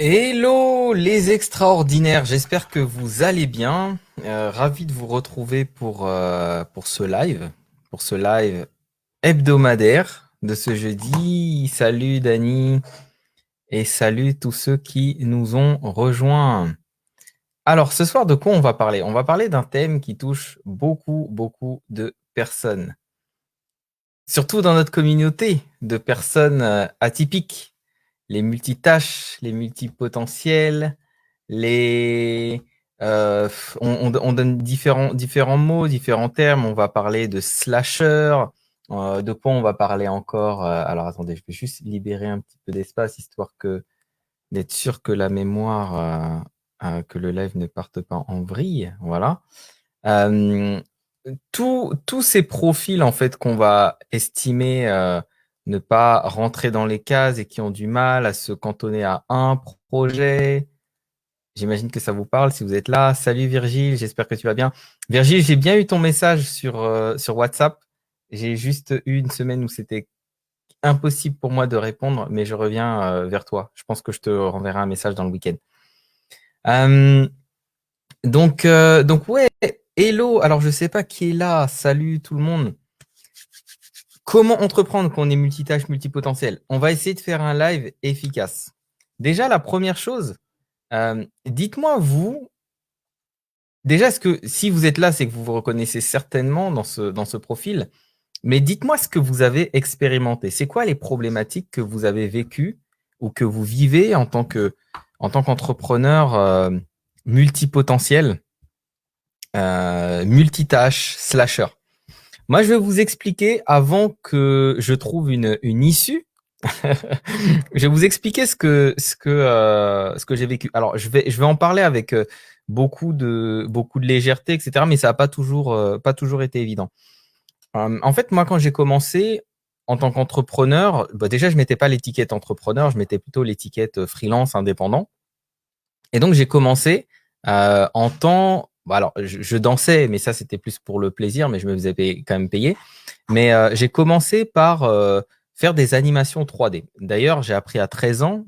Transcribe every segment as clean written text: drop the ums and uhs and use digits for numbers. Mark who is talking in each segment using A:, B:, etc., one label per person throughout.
A: Hello les extraordinaires, j'espère que vous allez bien. Ravi de vous retrouver pour ce live hebdomadaire de ce jeudi. Salut Dani et salut tous ceux qui nous ont rejoints. Alors ce soir, de quoi on va parler? On va parler d'un thème qui touche beaucoup de personnes, surtout dans notre communauté de personnes atypiques, les multitâches, les multipotentiels. Les, on donne différents mots, différents termes. On va parler de slasher. De quoi on va parler encore? Alors attendez, je vais juste libérer un petit peu d'espace histoire d'être sûr que la mémoire, que le live ne parte pas en vrille. Voilà. Euh, tous ces profils en fait qu'on va estimer ne pas rentrer dans les cases et qui ont du mal à se cantonner à un projet. J'imagine que ça vous parle si vous êtes là. Salut Virgile, j'espère que tu vas bien. Virgile, j'ai bien eu ton message sur WhatsApp. J'ai juste eu une semaine où c'était impossible pour moi de répondre, mais je reviens vers toi. Je pense que je te renverrai un message dans le week-end. Euh, donc ouais, hello. Alors je sais pas qui est là. Salut tout le monde. Comment entreprendre quand on est multitâche, multipotentiel? On va essayer de faire un live efficace. Déjà, la première chose, dites-moi vous. Déjà, est-ce que si vous êtes là, c'est que vous vous reconnaissez certainement dans ce profil, mais dites-moi ce que vous avez expérimenté. C'est quoi les problématiques que vous avez vécues ou que vous vivez en tant qu'entrepreneur multipotentiel, multitâche, slasher? Moi, je vais vous expliquer avant que je trouve une issue. Je vais vous expliquer ce que j'ai vécu. Alors, je vais en parler avec beaucoup de légèreté, etc. Mais ça n'a pas toujours été évident. En fait, moi, quand j'ai commencé en tant qu'entrepreneur, bah, déjà, je mettais pas l'étiquette entrepreneur, je mettais plutôt l'étiquette freelance, indépendant. Et donc, j'ai commencé en temps. Bah, alors, je dansais, mais ça, c'était plus pour le plaisir, mais je me faisais quand même payer. Mais j'ai commencé par faire des animations 3D. D'ailleurs, j'ai appris à 13 ans,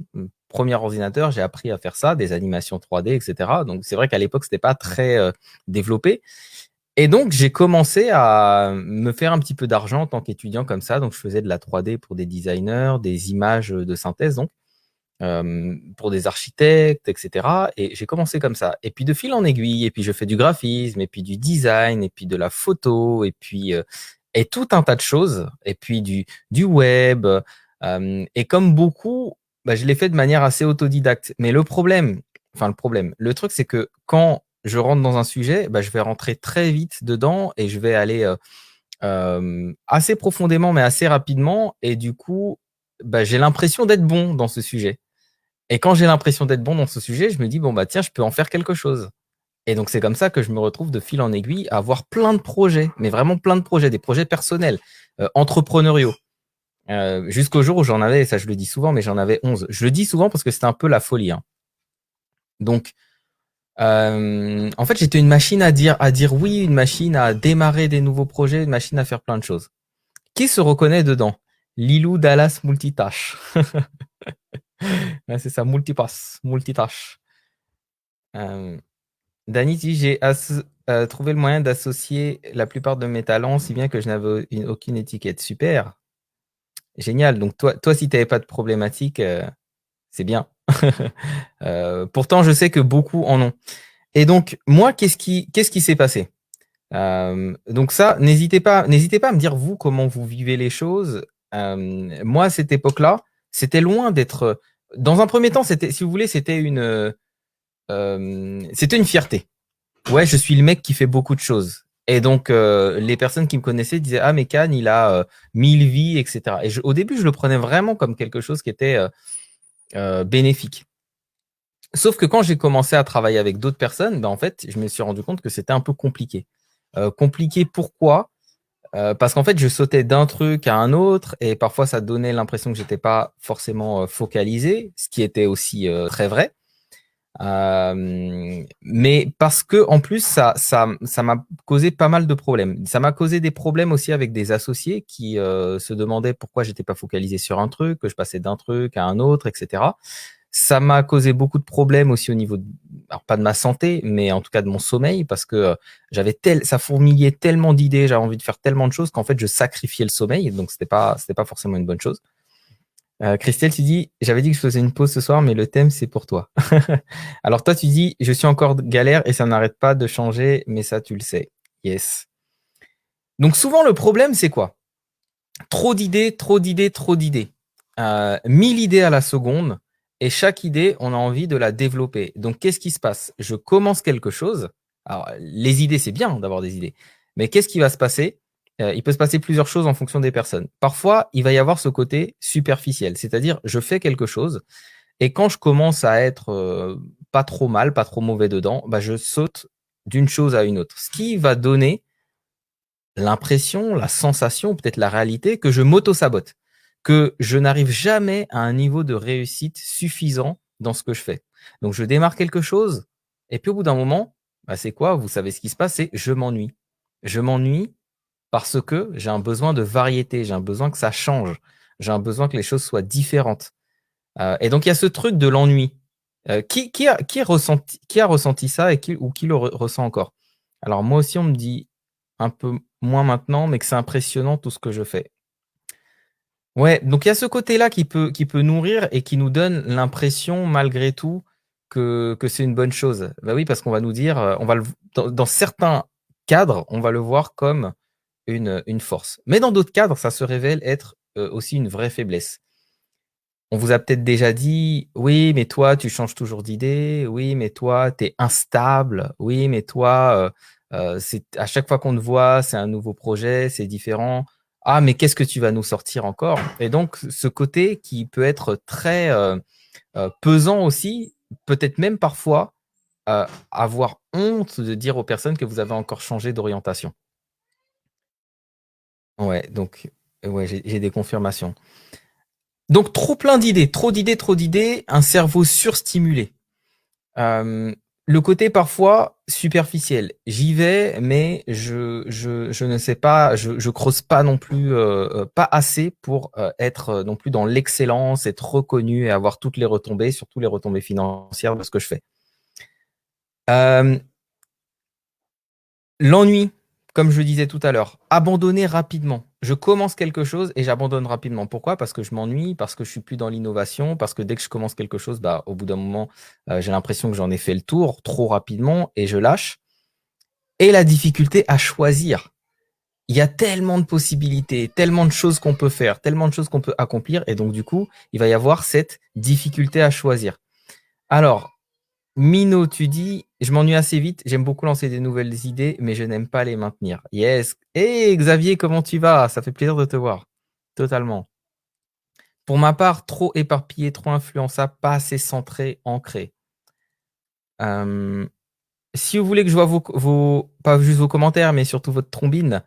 A: premier ordinateur, j'ai appris à faire ça, des animations 3D, etc. Donc, c'est vrai qu'à l'époque, c'était pas très développé. Et donc, j'ai commencé à me faire un petit peu d'argent en tant qu'étudiant comme ça. Donc, je faisais de la 3D pour des designers, des images de synthèse, donc pour des architectes, etc. Et j'ai commencé comme ça. Et puis, de fil en aiguille, et puis je fais du graphisme, et puis du design, et puis de la photo, et puis et tout un tas de choses, et puis du web. Et comme beaucoup, bah, je l'ai fait de manière assez autodidacte. Mais le truc, c'est que quand je rentre dans un sujet, bah, je vais rentrer très vite dedans et je vais aller assez profondément, mais assez rapidement. Et du coup, bah, j'ai l'impression d'être bon dans ce sujet. Et quand j'ai l'impression d'être bon dans ce sujet, je me dis, bon, bah tiens, je peux en faire quelque chose. Et donc, c'est comme ça que je me retrouve de fil en aiguille à avoir plein de projets, mais vraiment plein de projets, des projets personnels, entrepreneuriaux. Jusqu'au jour où j'en avais, ça je le dis souvent, mais j'en avais 11. Je le dis souvent parce que c'était un peu la folie, hein. Donc, en fait, j'étais une machine à dire oui, une machine à démarrer des nouveaux projets, une machine à faire plein de choses. Qui se reconnaît dedans? Lilou Dallas multitâche. Ouais, c'est ça, multitâche. Euh, Dany dit, j'ai trouvé le moyen d'associer la plupart de mes talents, si bien que je n'avais aucune étiquette. Super, génial. Donc toi si tu n'avais pas de problématique, c'est bien. Pourtant, je sais que beaucoup en ont. Et donc, moi, qu'est-ce qui s'est passé? Donc ça, n'hésitez pas à me dire, vous, comment vous vivez les choses. Moi, à cette époque-là, c'était loin d'être... Dans un premier temps, si vous voulez, c'était une fierté. Ouais, je suis le mec qui fait beaucoup de choses. Et donc, les personnes qui me connaissaient disaient, ah, mais Khan, il a 1000 vies, etc. Et au début, je le prenais vraiment comme quelque chose qui était bénéfique. Sauf que quand j'ai commencé à travailler avec d'autres personnes, ben, en fait, je me suis rendu compte que c'était un peu compliqué. Compliqué pourquoi? Parce qu'en fait, je sautais d'un truc à un autre et parfois ça donnait l'impression que j'étais pas forcément focalisé, ce qui était aussi très vrai. Mais parce que en plus ça m'a causé pas mal de problèmes. Ça m'a causé des problèmes aussi avec des associés qui se demandaient pourquoi j'étais pas focalisé sur un truc, que je passais d'un truc à un autre, etc. Ça m'a causé beaucoup de problèmes aussi au niveau, alors pas de ma santé, mais en tout cas de mon sommeil, parce que ça fourmillait tellement d'idées, j'avais envie de faire tellement de choses qu'en fait je sacrifiais le sommeil, donc c'était pas forcément une bonne chose. Christelle, tu dis, j'avais dit que je faisais une pause ce soir, mais le thème c'est pour toi. Alors toi tu dis, je suis encore galère et ça n'arrête pas de changer, mais ça tu le sais. Yes. Donc souvent le problème c'est quoi? Trop d'idées, trop d'idées, trop d'idées. 1000 idées à la seconde, et chaque idée, on a envie de la développer. Donc, qu'est-ce qui se passe? Je commence quelque chose. Alors, les idées, c'est bien d'avoir des idées. Mais qu'est-ce qui va se passer? Il peut se passer plusieurs choses en fonction des personnes. Parfois, il va y avoir ce côté superficiel. C'est-à-dire, je fais quelque chose, et quand je commence à être pas trop mal, pas trop mauvais dedans, bah, je saute d'une chose à une autre. Ce qui va donner l'impression, la sensation, peut-être la réalité, que je m'auto-sabote, que je n'arrive jamais à un niveau de réussite suffisant dans ce que je fais. Donc je démarre quelque chose, et puis au bout d'un moment, bah c'est quoi? Vous savez ce qui se passe, c'est je m'ennuie. Je m'ennuie parce que j'ai un besoin de variété, j'ai un besoin que ça change, j'ai un besoin que les choses soient différentes. Et donc il y a ce truc de l'ennui. Qui a ressenti ça et qui le ressent encore? Alors moi aussi, on me dit un peu moins maintenant, mais que c'est impressionnant tout ce que je fais. Ouais, donc il y a ce côté-là qui peut nourrir et qui nous donne l'impression, malgré tout, que c'est une bonne chose. Bah oui, parce qu'on va nous dire, dans certains cadres, on va le voir comme une force. Mais dans d'autres cadres, ça se révèle être aussi une vraie faiblesse. On vous a peut-être déjà dit: «Oui, mais toi, tu changes toujours d'idée. Oui, mais toi, tu es instable. Oui, mais toi, c'est à chaque fois qu'on te voit, c'est un nouveau projet, c'est différent. Ah, mais qu'est-ce que tu vas nous sortir encore?» Et donc ce côté qui peut être très, pesant aussi, peut-être même parfois, avoir honte de dire aux personnes que vous avez encore changé d'orientation. Ouais, donc ouais, j'ai des confirmations. Donc trop plein d'idées, trop d'idées, trop d'idées, un cerveau surstimulé. Le côté parfois superficiel. J'y vais, mais je ne sais pas, je creuse pas non plus, pas assez pour être non plus dans l'excellence, être reconnu et avoir toutes les retombées, surtout les retombées financières de ce que je fais. L'ennui, comme je le disais tout à l'heure, abandonner rapidement. Je commence quelque chose et j'abandonne rapidement. Pourquoi? Parce que je m'ennuie, parce que je suis plus dans l'innovation, parce que dès que je commence quelque chose, bah, au bout d'un moment, j'ai l'impression que j'en ai fait le tour trop rapidement et je lâche. Et la difficulté à choisir. Il y a tellement de possibilités, tellement de choses qu'on peut faire, tellement de choses qu'on peut accomplir, et donc du coup, il va y avoir cette difficulté à choisir. Alors, Mino, tu dis, je m'ennuie assez vite, j'aime beaucoup lancer des nouvelles idées, mais je n'aime pas les maintenir. Yes. Hey Xavier, comment tu vas? Ça fait plaisir de te voir. Totalement. Pour ma part, trop éparpillé, trop influençable, pas assez centré, ancré. Si vous voulez que je vois pas juste vos commentaires, mais surtout votre trombine,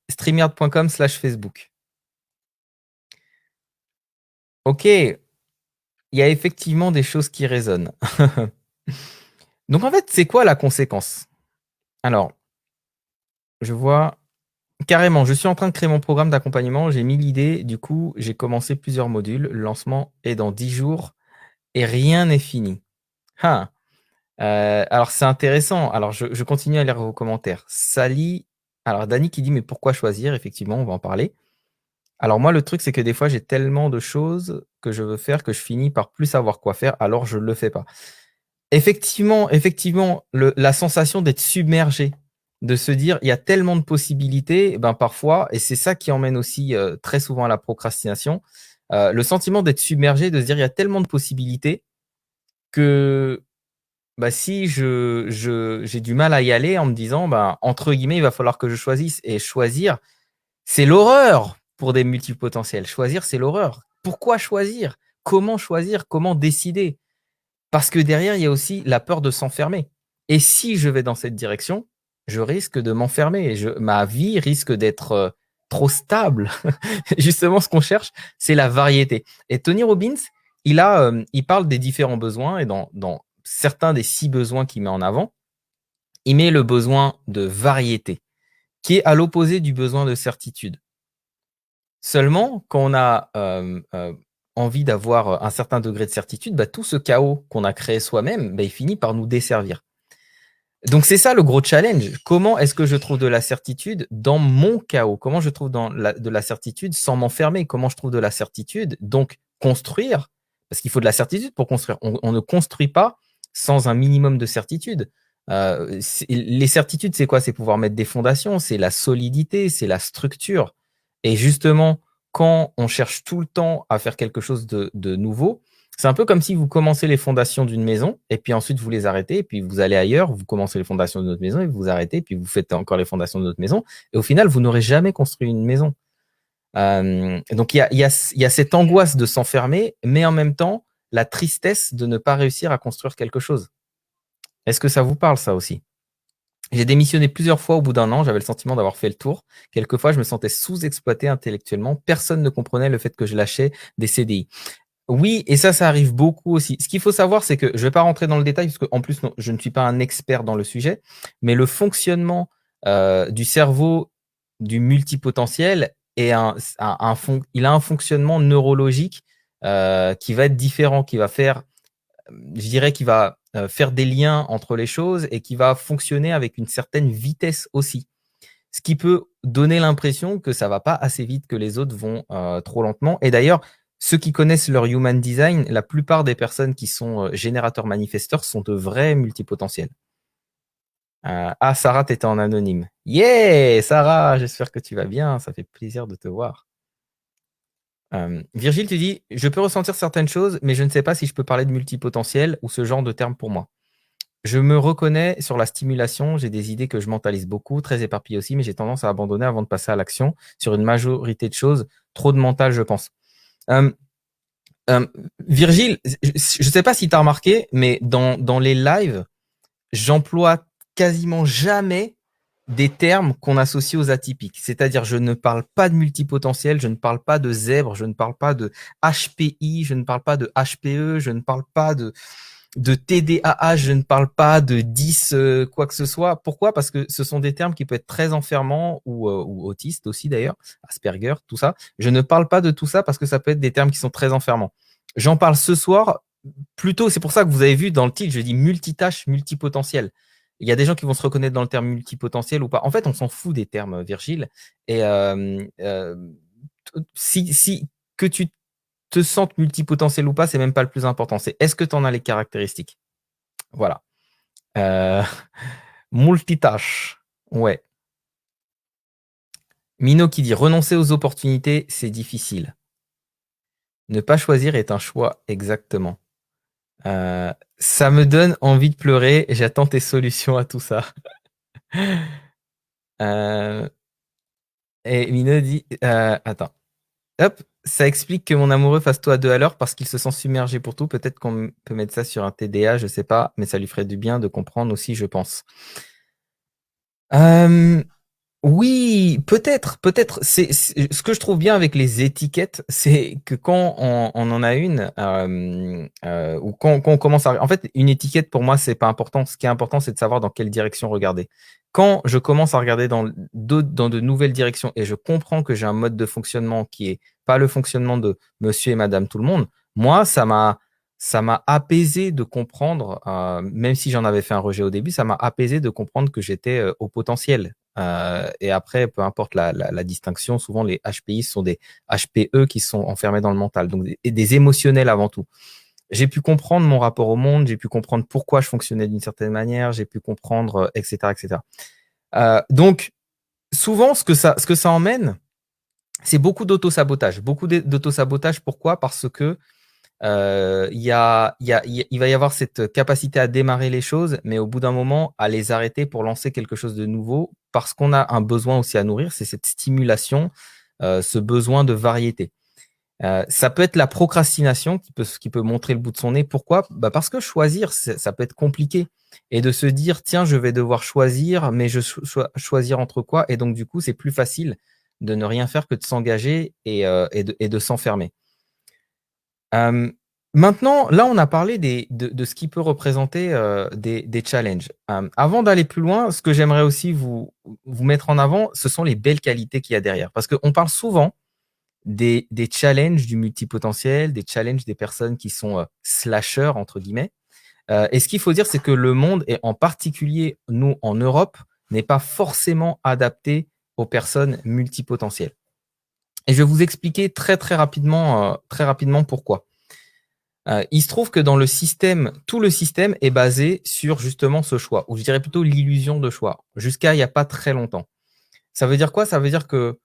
A: streamyard.com/Facebook. Ok, il y a effectivement des choses qui résonnent. Donc en fait, c'est quoi la conséquence? Alors, je vois carrément, je suis en train de créer mon programme d'accompagnement, j'ai mis l'idée, du coup, j'ai commencé plusieurs modules, le lancement est dans 10 jours et rien n'est fini. Ah, alors c'est intéressant, alors je continue à lire vos commentaires. Sally, alors Dani qui dit: «Mais pourquoi choisir?» Effectivement, on va en parler. Alors moi, le truc, c'est que des fois, j'ai tellement de choses que je veux faire que je finis par plus savoir quoi faire, alors je le fais pas. Effectivement, la sensation d'être submergé, de se dire: «Il y a tellement de possibilités», ben, parfois, et c'est ça qui emmène aussi, très souvent à la procrastination, le sentiment d'être submergé, de se dire: «Il y a tellement de possibilités que, bah, si j'ai du mal à y aller», en me disant, ben, entre guillemets: «Il va falloir que je choisisse», et choisir, c'est l'horreur pour des multipotentiels. Choisir, c'est l'horreur. Pourquoi choisir? Comment choisir? Comment décider? Parce que derrière, il y a aussi la peur de s'enfermer. Et si je vais dans cette direction, je risque de m'enfermer et ma vie risque d'être trop stable. Justement, ce qu'on cherche, c'est la variété. Et Tony Robbins, il parle des différents besoins, et dans certains des 6 besoins qu'il met en avant, il met le besoin de variété, qui est à l'opposé du besoin de certitude. Seulement, quand envie d'avoir un certain degré de certitude, bah, tout ce chaos qu'on a créé soi-même, bah, il finit par nous desservir. Donc c'est ça le gros challenge. Comment est-ce que je trouve de la certitude dans mon chaos? Comment je trouve de la certitude sans m'enfermer? Comment je trouve de la certitude? Donc construire, parce qu'il faut de la certitude pour construire. On ne construit pas sans un minimum de certitude. Les certitudes, c'est quoi? C'est pouvoir mettre des fondations, c'est la solidité, c'est la structure. Et justement, quand on cherche tout le temps à faire quelque chose de nouveau, c'est un peu comme si vous commencez les fondations d'une maison et puis ensuite vous les arrêtez et puis vous allez ailleurs, vous commencez les fondations de notre maison et vous vous arrêtez et puis vous faites encore les fondations de notre maison et au final, vous n'aurez jamais construit une maison. Donc il y a cette angoisse de s'enfermer, mais en même temps, la tristesse de ne pas réussir à construire quelque chose. Est-ce que ça vous parle, ça aussi? J'ai démissionné plusieurs fois au bout d'un an, j'avais le sentiment d'avoir fait le tour. Quelquefois, je me sentais sous-exploité intellectuellement. Personne ne comprenait le fait que je lâchais des CDI. Oui, et ça arrive beaucoup aussi. Ce qu'il faut savoir, c'est que je vais pas rentrer dans le détail parce qu'en plus, non, je ne suis pas un expert dans le sujet, mais le fonctionnement du cerveau du multipotentiel est il a un fonctionnement neurologique qui va être différent, qui va faire, je dirais, qui va faire des liens entre les choses et qui va fonctionner avec une certaine vitesse aussi. Ce qui peut donner l'impression que ça va pas assez vite, que les autres vont trop lentement. Et d'ailleurs, ceux qui connaissent leur human design, la plupart des personnes qui sont générateurs manifesteurs sont de vrais multipotentiels. Ah, Sarah, t'étais en anonyme. Yeah, Sarah, j'espère que tu vas bien. Ça fait plaisir de te voir. Virgile, tu dis, je peux ressentir certaines choses, mais je ne sais pas si je peux parler de multipotentiel ou ce genre de terme pour moi. Je me reconnais sur la stimulation, j'ai des idées que je mentalise beaucoup, très éparpillées aussi, mais j'ai tendance à abandonner avant de passer à l'action sur une majorité de choses. Trop de mental, je pense. Euh, Virgile, je ne sais pas si tu as remarqué, mais dans les lives, j'emploie quasiment jamais des termes qu'on associe aux atypiques. C'est-à-dire, je ne parle pas de multipotentiel, je ne parle pas de zèbre, je ne parle pas de HPI, je ne parle pas de HPE, je ne parle pas de TDAH, je ne parle pas de 10 quoi que ce soit. Pourquoi? Parce que ce sont des termes qui peuvent être très enfermants ou autistes aussi d'ailleurs, Asperger, tout ça. Je ne parle pas de tout ça parce que ça peut être des termes qui sont très enfermants. J'en parle ce soir plutôt, c'est pour ça que vous avez vu dans le titre, je dis multitâche, multipotentiel. Il y a des gens qui vont se reconnaître dans le terme multipotentiel ou pas. En fait, on s'en fout des termes, Virgile. Et si que tu te sentes multipotentiel ou pas, c'est même pas le plus important. C'est est-ce que tu en as les caractéristiques? Voilà. Euh, multitâche. Ouais. Mino qui dit renoncer aux opportunités, c'est difficile. Ne pas choisir est un choix, exactement. Ça me donne envie de pleurer. J'attends tes solutions à tout ça. Et Mino dit attends. Hop, ça explique que mon amoureux fasse tout à 2 à l'heure parce qu'il se sent submergé pour tout. Peut-être qu'on peut mettre ça sur un TDA, je sais pas, mais ça lui ferait du bien de comprendre aussi, je pense. Oui, peut-être. Ce que je trouve bien avec les étiquettes, c'est que quand on en a une, ou quand on commence à, en fait, une étiquette pour moi, c'est pas important. Ce qui est important, c'est de savoir dans quelle direction regarder. Quand je commence à regarder dans de nouvelles directions et je comprends que j'ai un mode de fonctionnement qui est pas le fonctionnement de Monsieur et Madame tout le monde, moi, ça m'a apaisé de comprendre, même si j'en avais fait un rejet au début, ça m'a apaisé de comprendre que j'étais au potentiel. Et après, peu importe la distinction, souvent les HPI sont des HPE qui sont enfermés dans le mental, donc des émotionnels avant tout. J'ai pu comprendre mon rapport au monde, j'ai pu comprendre pourquoi je fonctionnais d'une certaine manière, j'ai pu comprendre, etc., etc. Donc, souvent, ce que ça emmène, c'est beaucoup d'auto-sabotage. Beaucoup d'auto-sabotage. Pourquoi? Parce que il va y avoir cette capacité à démarrer les choses, mais au bout d'un moment, à les arrêter pour lancer quelque chose de nouveau, parce qu'on a un besoin aussi à nourrir, c'est cette stimulation, ce besoin de variété. Ça peut être la procrastination qui peut montrer le bout de son nez. Pourquoi? Bah parce que choisir, ça peut être compliqué. Et de se dire, tiens, je vais devoir choisir, mais choisir entre quoi? Et donc, du coup, c'est plus facile de ne rien faire que de s'engager et de s'enfermer. Maintenant, là, on a parlé de ce qui peut représenter des challenges. Avant d'aller plus loin, ce que j'aimerais aussi vous mettre en avant, ce sont les belles qualités qu'il y a derrière. Parce qu'on parle souvent des challenges du multipotentiel, des challenges des personnes qui sont slashers, entre guillemets. Et ce qu'il faut dire, c'est que le monde, et en particulier nous en Europe, n'est pas forcément adapté aux personnes multipotentielles. Et je vais vous expliquer très rapidement pourquoi. Il se trouve que dans le système, tout le système est basé sur justement ce choix, ou je dirais plutôt l'illusion de choix, jusqu'à il n'y a pas très longtemps. Ça veut dire quoi? Ça veut dire que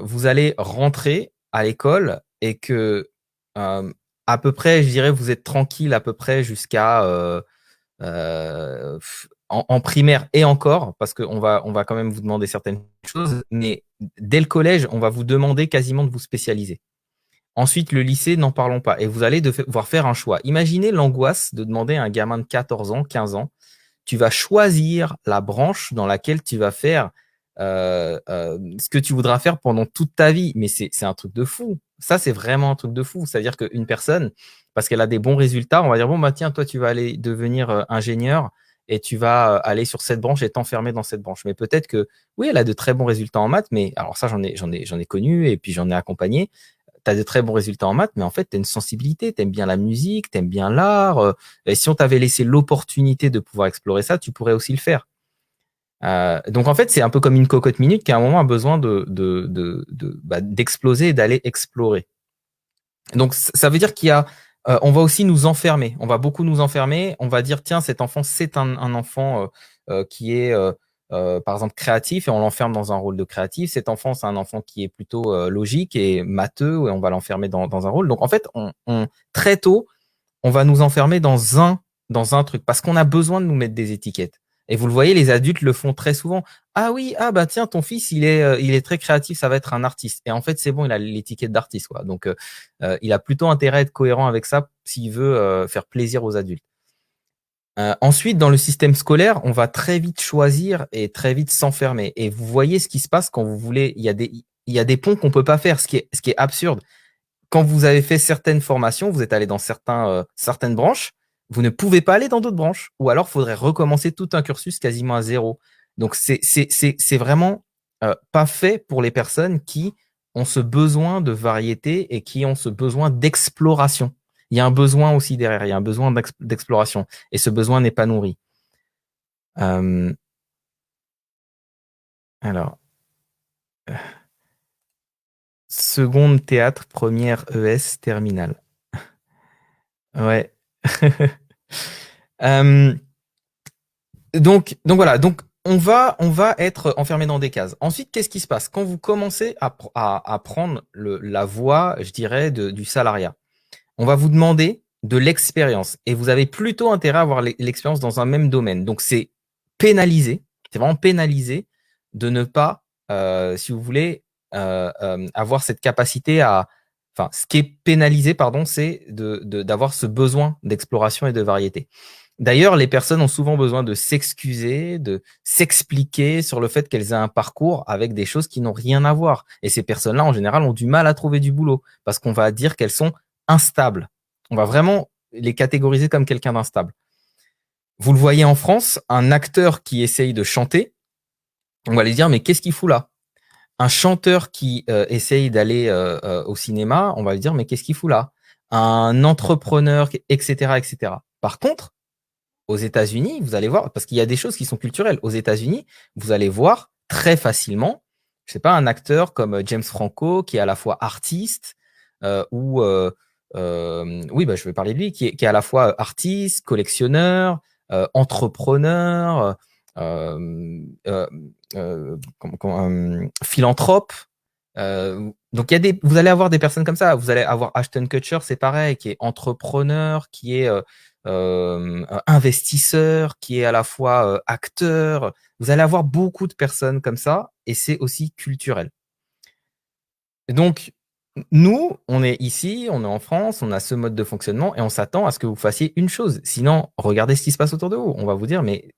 A: vous allez rentrer à l'école et que à peu près, je dirais, vous êtes tranquille à peu près jusqu'à en primaire et encore, parce qu'on va quand même vous demander certaines choses, mais dès le collège, on va vous demander quasiment de vous spécialiser. Ensuite, le lycée, n'en parlons pas. Et vous allez devoir faire un choix. Imaginez l'angoisse de demander à un gamin de 14 ans, 15 ans, tu vas choisir la branche dans laquelle tu vas faire ce que tu voudras faire pendant toute ta vie. Mais c'est un truc de fou. Ça, c'est vraiment un truc de fou. C'est-à-dire qu'une personne, parce qu'elle a des bons résultats, on va dire, bon, bah tiens, toi, tu vas aller devenir ingénieur et tu vas aller sur cette branche et t'enfermer dans cette branche. Mais peut-être que, oui, elle a de très bons résultats en maths, mais alors ça, j'en ai connu et puis j'en ai accompagné. Tu as de très bons résultats en maths, mais en fait, tu as une sensibilité, tu aimes bien la musique, tu aimes bien l'art. Et si on t'avait laissé l'opportunité de pouvoir explorer ça, tu pourrais aussi le faire. Donc en fait, c'est un peu comme une cocotte minute qui à un moment a besoin d'exploser et d'aller explorer. Donc ça veut dire on va aussi nous enfermer. On va beaucoup nous enfermer. On va dire tiens, cet enfant c'est un enfant qui est par exemple créatif et on l'enferme dans un rôle de créatif. Cet enfant c'est un enfant qui est plutôt logique et matheux et on va l'enfermer dans un rôle. Donc en fait, très tôt on va nous enfermer dans un truc parce qu'on a besoin de nous mettre des étiquettes. Et vous le voyez, les adultes le font très souvent. Ah oui, ah bah tiens, ton fils, il est très créatif, ça va être un artiste. Et en fait, c'est bon, il a l'étiquette d'artiste, quoi. Donc, il a plutôt intérêt à être cohérent avec ça s'il veut faire plaisir aux adultes. Ensuite, dans le système scolaire, on va très vite choisir et très vite s'enfermer. Et vous voyez ce qui se passe quand vous voulez. Il y a des ponts qu'on peut pas faire, ce qui est absurde. Quand vous avez fait certaines formations, vous êtes allé dans certaines branches, vous ne pouvez pas aller dans d'autres branches. Ou alors, il faudrait recommencer tout un cursus quasiment à zéro. Donc, c'est vraiment pas fait pour les personnes qui ont ce besoin de variété et qui ont ce besoin d'exploration. Il y a un besoin aussi derrière, il y a un besoin d'exploration. Et ce besoin n'est pas nourri. Euh, alors, seconde théâtre, première ES, terminale. Ouais. Donc voilà, donc on va être enfermé dans des cases. Ensuite, qu'est-ce qui se passe? Quand vous commencez à prendre la voie, je dirais, du salariat, on va vous demander de l'expérience et vous avez plutôt intérêt à avoir l'expérience dans un même domaine. Donc c'est pénalisé, c'est vraiment pénalisé de ne pas, si vous voulez, avoir cette capacité enfin, ce qui est pénalisé, pardon, c'est d'avoir ce besoin d'exploration et de variété. D'ailleurs, les personnes ont souvent besoin de s'excuser, de s'expliquer sur le fait qu'elles aient un parcours avec des choses qui n'ont rien à voir. Et ces personnes-là, en général, ont du mal à trouver du boulot parce qu'on va dire qu'elles sont instables. On va vraiment les catégoriser comme quelqu'un d'instable. Vous le voyez en France, un acteur qui essaye de chanter, on va lui dire, mais qu'est-ce qu'il fout là? Un chanteur qui essaye d'aller au cinéma, on va lui dire, mais qu'est-ce qu'il fout là? Un entrepreneur, etc., etc. Par contre, aux États-Unis, vous allez voir, parce qu'il y a des choses qui sont culturelles. Aux États-Unis, vous allez voir très facilement, je sais pas, un acteur comme James Franco, qui est à la fois artiste, oui, bah, je vais parler de lui, qui est à la fois artiste, collectionneur, entrepreneur, philanthrope. Donc vous allez avoir des personnes comme ça. Vous allez avoir Ashton Kutcher, c'est pareil, qui est entrepreneur, qui est investisseur, qui est à la fois acteur. Vous allez avoir beaucoup de personnes comme ça, et c'est aussi culturel. Donc, nous, on est ici, on est en France, on a ce mode de fonctionnement, et on s'attend à ce que vous fassiez une chose. Sinon, regardez ce qui se passe autour de vous. On va vous dire, mais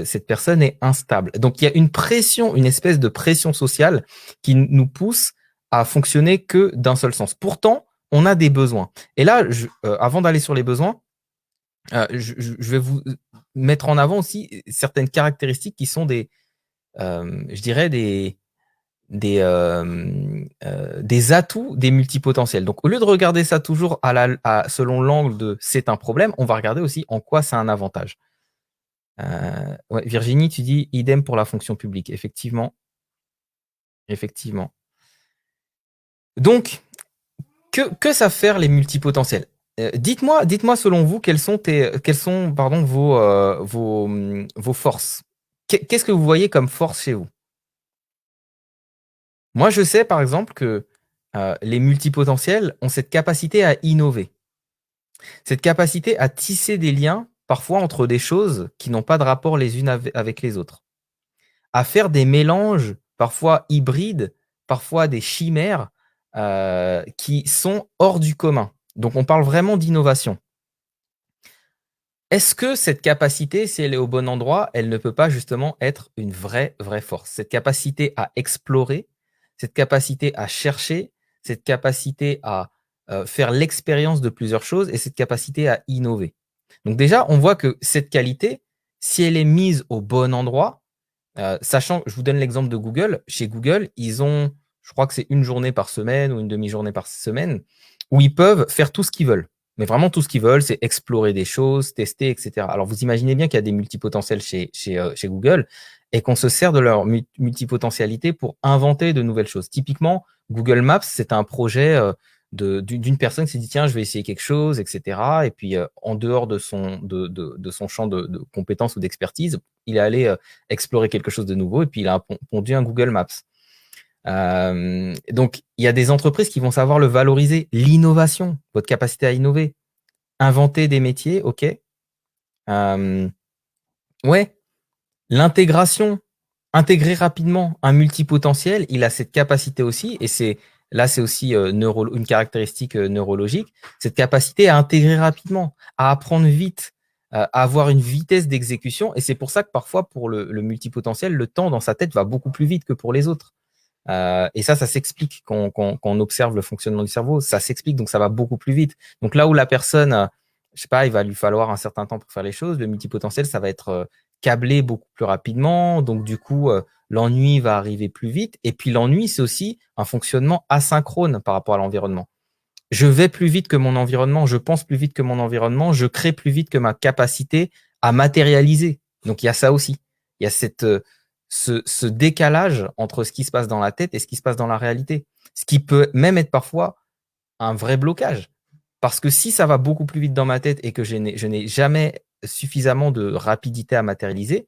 A: cette personne est instable. Donc, il y a une pression, une espèce de pression sociale qui nous pousse à fonctionner que d'un seul sens. Pourtant, on a des besoins. Et là, avant d'aller sur les besoins, je vais vous mettre en avant aussi certaines caractéristiques qui sont je dirais des atouts des multipotentiels. Donc, au lieu de regarder ça toujours selon l'angle de c'est un problème, on va regarder aussi en quoi c'est un avantage. Ouais, Virginie, tu dis idem pour la fonction publique. Effectivement. Effectivement. Donc, que savent faire les multipotentiels? Dites-moi selon vous quelles sont vos forces. Qu'est-ce que vous voyez comme force chez vous? Moi, je sais par exemple que les multipotentiels ont cette capacité à innover, cette capacité à tisser des liens parfois entre des choses qui n'ont pas de rapport les unes avec les autres, à faire des mélanges parfois hybrides, parfois des chimères qui sont hors du commun. Donc, on parle vraiment d'innovation. Est-ce que cette capacité, si elle est au bon endroit, elle ne peut pas justement être une vraie force? Cette capacité à explorer, cette capacité à chercher, cette capacité à faire l'expérience de plusieurs choses et cette capacité à innover. Donc déjà, on voit que cette qualité, si elle est mise au bon endroit, sachant, je vous donne l'exemple de Google. Chez Google, ils ont, je crois que c'est une journée par semaine ou une demi-journée par semaine, où ils peuvent faire tout ce qu'ils veulent. Mais vraiment tout ce qu'ils veulent, c'est explorer des choses, tester, etc. Alors vous imaginez bien qu'il y a des multipotentiels chez Google et qu'on se sert de leur multipotentialité pour inventer de nouvelles choses. Typiquement, Google Maps, c'est un projet d'une personne qui s'est dit tiens, je vais essayer quelque chose, etc. Et puis en dehors de son champ de compétences ou d'expertise, il est allé explorer quelque chose de nouveau et puis il a pondu un Google Maps. Donc il y a des entreprises qui vont savoir le valoriser, l'innovation, votre capacité à innover, inventer des métiers, ok. Ouais, l'intégration, intégrer rapidement un multipotentiel, il a cette capacité aussi, et c'est aussi une caractéristique neurologique, cette capacité à intégrer rapidement, à apprendre vite, à avoir une vitesse d'exécution, et c'est pour ça que parfois pour le multipotentiel, le temps dans sa tête va beaucoup plus vite que pour les autres. Et ça s'explique quand on observe le fonctionnement du cerveau, ça s'explique, donc ça va beaucoup plus vite. Donc là où la personne, je sais pas, il va lui falloir un certain temps pour faire les choses, le multipotentiel, ça va être câblé beaucoup plus rapidement, donc du coup, l'ennui va arriver plus vite. Et puis l'ennui, c'est aussi un fonctionnement asynchrone par rapport à l'environnement. Je vais plus vite que mon environnement, je pense plus vite que mon environnement, je crée plus vite que ma capacité à matérialiser. Donc il y a ça aussi. Il y a ce décalage entre ce qui se passe dans la tête et ce qui se passe dans la réalité. Ce qui peut même être parfois un vrai blocage. Parce que si ça va beaucoup plus vite dans ma tête et que je n'ai jamais suffisamment de rapidité à matérialiser,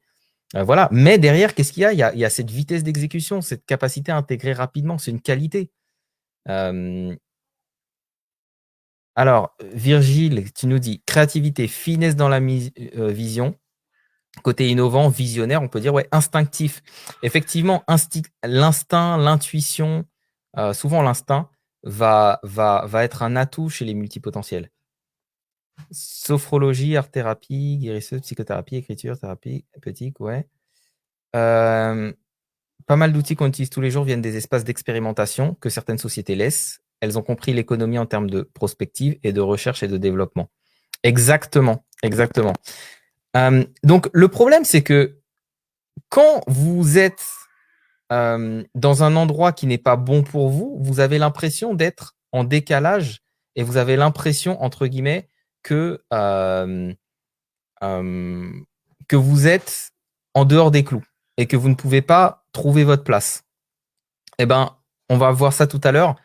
A: voilà. Mais derrière, qu'est-ce qu'il y a, il y a cette vitesse d'exécution, cette capacité à intégrer rapidement. C'est une qualité. Alors, Virgile, tu nous dis créativité, finesse dans la vision. Côté innovant, visionnaire, on peut dire ouais, instinctif. Effectivement, l'instinct, l'intuition, souvent l'instinct va être un atout chez les multipotentiels. Sophrologie, art-thérapie, guérisseuse, psychothérapie, écriture, thérapie, thérapeutique, ouais. Pas mal d'outils qu'on utilise tous les jours viennent des espaces d'expérimentation que certaines sociétés laissent. Elles ont compris l'économie en termes de prospective et de recherche et de développement. Exactement, exactement. Donc, le problème, c'est que quand vous êtes dans un endroit qui n'est pas bon pour vous, vous avez l'impression d'être en décalage et vous avez l'impression, entre guillemets, que vous êtes en dehors des clous et que vous ne pouvez pas trouver votre place. Eh ben, on va voir ça tout à l'heure.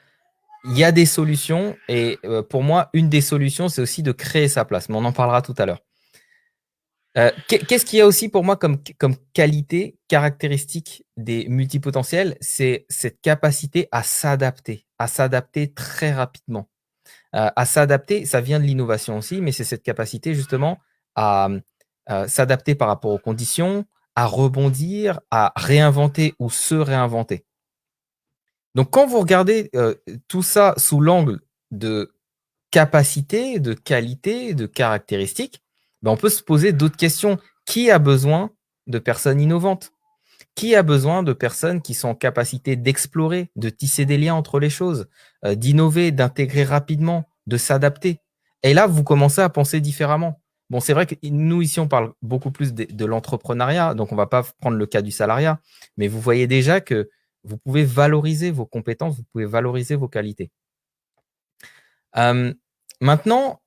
A: Il y a des solutions et pour moi, une des solutions, c'est aussi de créer sa place. Mais on en parlera tout à l'heure. Qu'est-ce qu'il y a aussi pour moi comme qualité, caractéristique des multipotentiels? C'est cette capacité à s'adapter très rapidement. À s'adapter, ça vient de l'innovation aussi, mais c'est cette capacité justement à s'adapter par rapport aux conditions, à rebondir, à réinventer ou se réinventer. Donc, quand vous regardez tout ça sous l'angle de capacité, de qualité, de caractéristiques, ben on peut se poser d'autres questions. Qui a besoin de personnes innovantes? Qui a besoin de personnes qui sont en capacité d'explorer, de tisser des liens entre les choses, d'innover, d'intégrer rapidement, de s'adapter? Et là, vous commencez à penser différemment. Bon, c'est vrai que nous, ici, on parle beaucoup plus de l'entrepreneuriat, donc on ne va pas prendre le cas du salariat, mais vous voyez déjà que Vous pouvez valoriser vos compétences, vous pouvez valoriser vos qualités. Maintenant,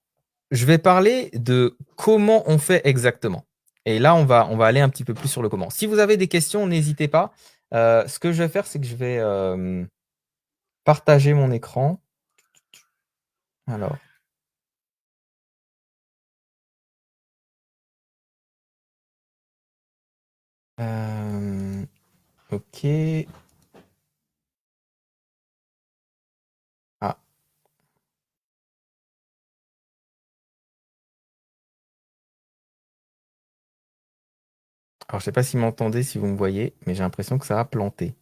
A: je vais parler de comment on fait exactement. Et là, on va aller un petit peu plus sur le comment. Si vous avez des questions, n'hésitez pas. Ce que je vais faire, c'est que je vais partager mon écran. Alors. Ok. Ah. Alors, je sais pas si vous m'entendez, si vous me voyez, mais j'ai l'impression que ça a planté.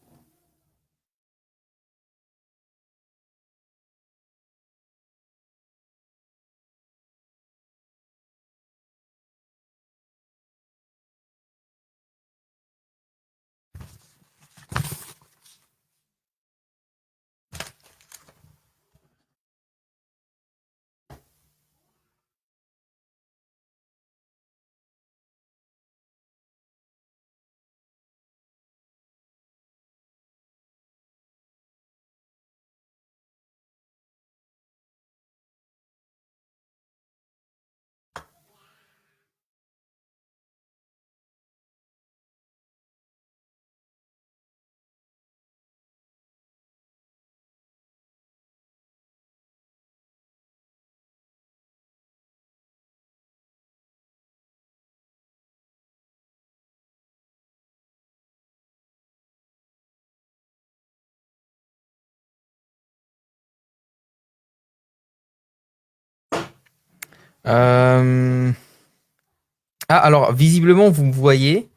A: Ah, alors, visiblement, vous me voyez.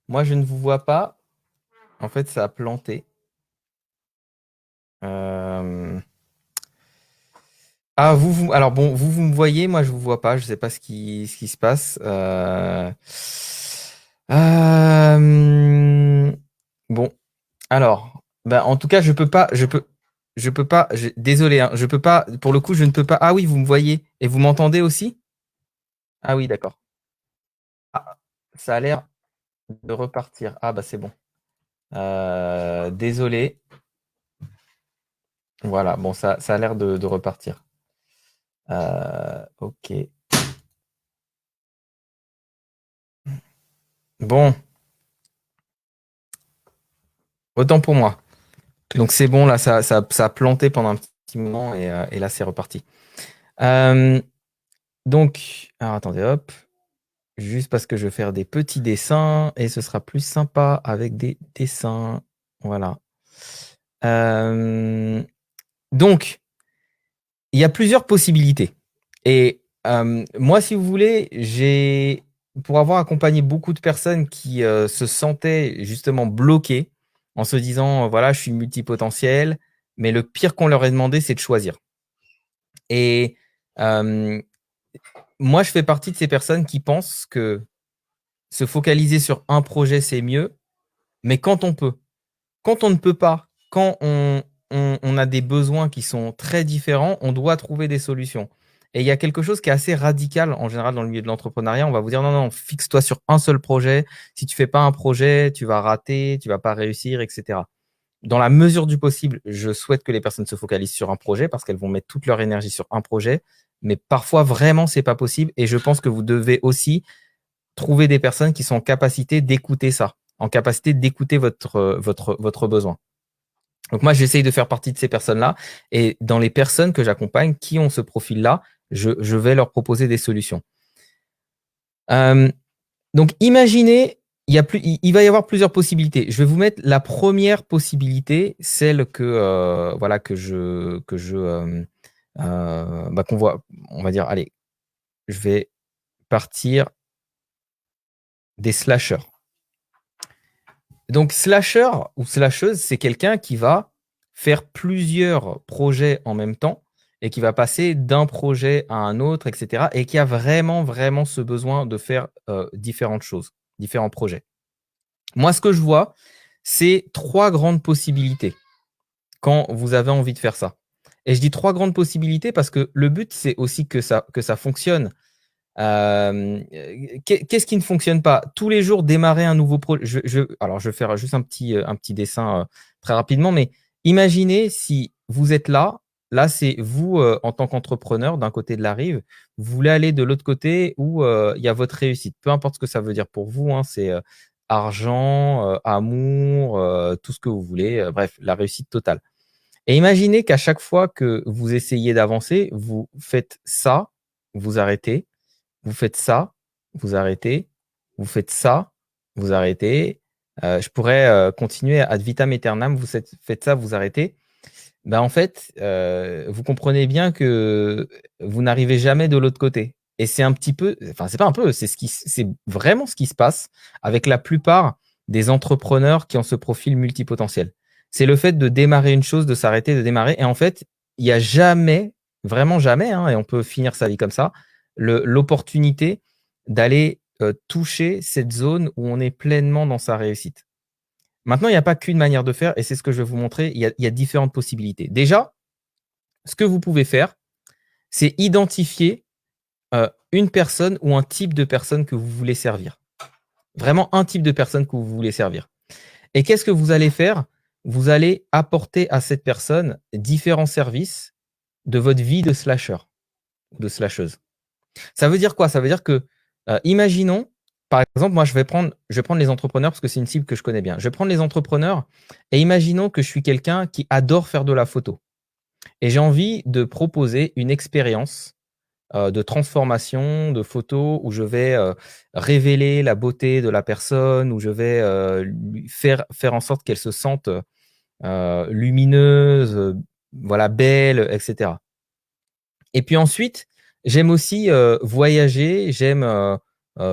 A: Moi, je ne vous vois pas. En fait, ça a planté. Ah, alors bon, vous me voyez, moi, je vous vois pas. Je sais pas ce qui se passe. Bon, alors, bah, en tout cas, je peux pas, désolé, hein, je peux pas, pour le coup, je ne peux pas. Ah oui, vous me voyez et vous m'entendez aussi? Ah oui, d'accord. Ah, ça a l'air de repartir. Ah bah c'est bon. Désolé. Voilà, bon, ça a l'air de repartir. Ok. Bon, autant pour moi. Donc c'est bon, là, ça a planté pendant un petit moment et là, c'est reparti. Donc, alors attendez, hop. Juste parce que je vais faire des petits dessins et ce sera plus sympa avec des dessins. Voilà. Donc, il y a plusieurs possibilités. Et moi, si vous voulez, pour avoir accompagné beaucoup de personnes qui se sentaient justement bloquées en se disant, voilà, je suis multipotentiel, mais le pire qu'on leur ait demandé, c'est de choisir. Et moi, je fais partie de ces personnes qui pensent que se focaliser sur un projet, c'est mieux, mais quand on peut. Quand on ne peut pas, quand on a des besoins qui sont très différents, on doit trouver des solutions. Et il y a quelque chose qui est assez radical en général dans le milieu de l'entrepreneuriat. On va vous dire non, non, fixe-toi sur un seul projet. Si tu fais pas un projet, tu vas rater, tu vas pas réussir, etc. Dans la mesure du possible, je souhaite que les personnes se focalisent sur un projet parce qu'elles vont mettre toute leur énergie sur un projet. Mais parfois, vraiment, c'est pas possible. Et je pense que vous devez aussi trouver des personnes qui sont en capacité d'écouter ça, en capacité d'écouter votre besoin. Donc moi, j'essaye de faire partie de ces personnes-là. Et dans les personnes que j'accompagne qui ont ce profil-là, je vais leur proposer des solutions. Donc imaginez, il va y avoir plusieurs possibilités. Je vais vous mettre la première possibilité, celle que voilà qu'on voit. On va dire, allez, je vais partir des slashers. Donc, slasher ou slasheuse, c'est quelqu'un qui va faire plusieurs projets en même temps et qui va passer d'un projet à un autre, etc. et qui a vraiment, vraiment ce besoin de faire différentes choses, différents projets. Moi, ce que je vois, c'est 3 grandes possibilités quand vous avez envie de faire ça. Et je dis 3 grandes possibilités parce que le but, c'est aussi que ça fonctionne Qu'est-ce qui ne fonctionne pas? Tous les jours, démarrer un nouveau projet. Alors, je vais faire juste un petit dessin très rapidement, mais imaginez si vous êtes là. Là, c'est vous en tant qu'entrepreneur d'un côté de la rive. Vous voulez aller de l'autre côté où il y a votre réussite. Peu importe ce que ça veut dire pour vous, hein, c'est argent, amour, tout ce que vous voulez. Bref, la réussite totale. Et imaginez qu'à chaque fois que vous essayez d'avancer, vous faites ça, vous arrêtez, vous faites ça, vous arrêtez, vous faites ça, vous arrêtez. Je pourrais continuer ad vitam aeternam, vous faites ça, vous arrêtez. Ben, en fait, vous comprenez bien que vous n'arrivez jamais de l'autre côté. Et c'est un petit peu, enfin, c'est pas un peu, c'est vraiment ce qui se passe avec la plupart des entrepreneurs qui ont ce profil multipotentiel. C'est le fait de démarrer une chose, de s'arrêter, de démarrer. Et en fait, il n'y a jamais, vraiment jamais, hein, et on peut finir sa vie comme ça, l'opportunité d'aller toucher cette zone où on est pleinement dans sa réussite. Maintenant, il n'y a pas qu'une manière de faire, et c'est ce que je vais vous montrer. Il y a différentes possibilités. Déjà, ce que vous pouvez faire, c'est identifier une personne ou un type de personne que vous voulez servir. Vraiment un type de personne que vous voulez servir. Et qu'est-ce que vous allez faire? Vous allez apporter à cette personne différents services de votre vie de slasher, de slasheuse. Ça veut dire quoi? Ça veut dire que, imaginons, par exemple, moi, je vais prendre les entrepreneurs parce que c'est une cible que je connais bien. Je vais prendre les entrepreneurs et imaginons que je suis quelqu'un qui adore faire de la photo et j'ai envie de proposer une expérience de transformation de photo où je vais révéler la beauté de la personne, où je vais lui faire en sorte qu'elle se sente lumineuse, voilà, belle, etc. Et puis ensuite, j'aime aussi voyager, j'aime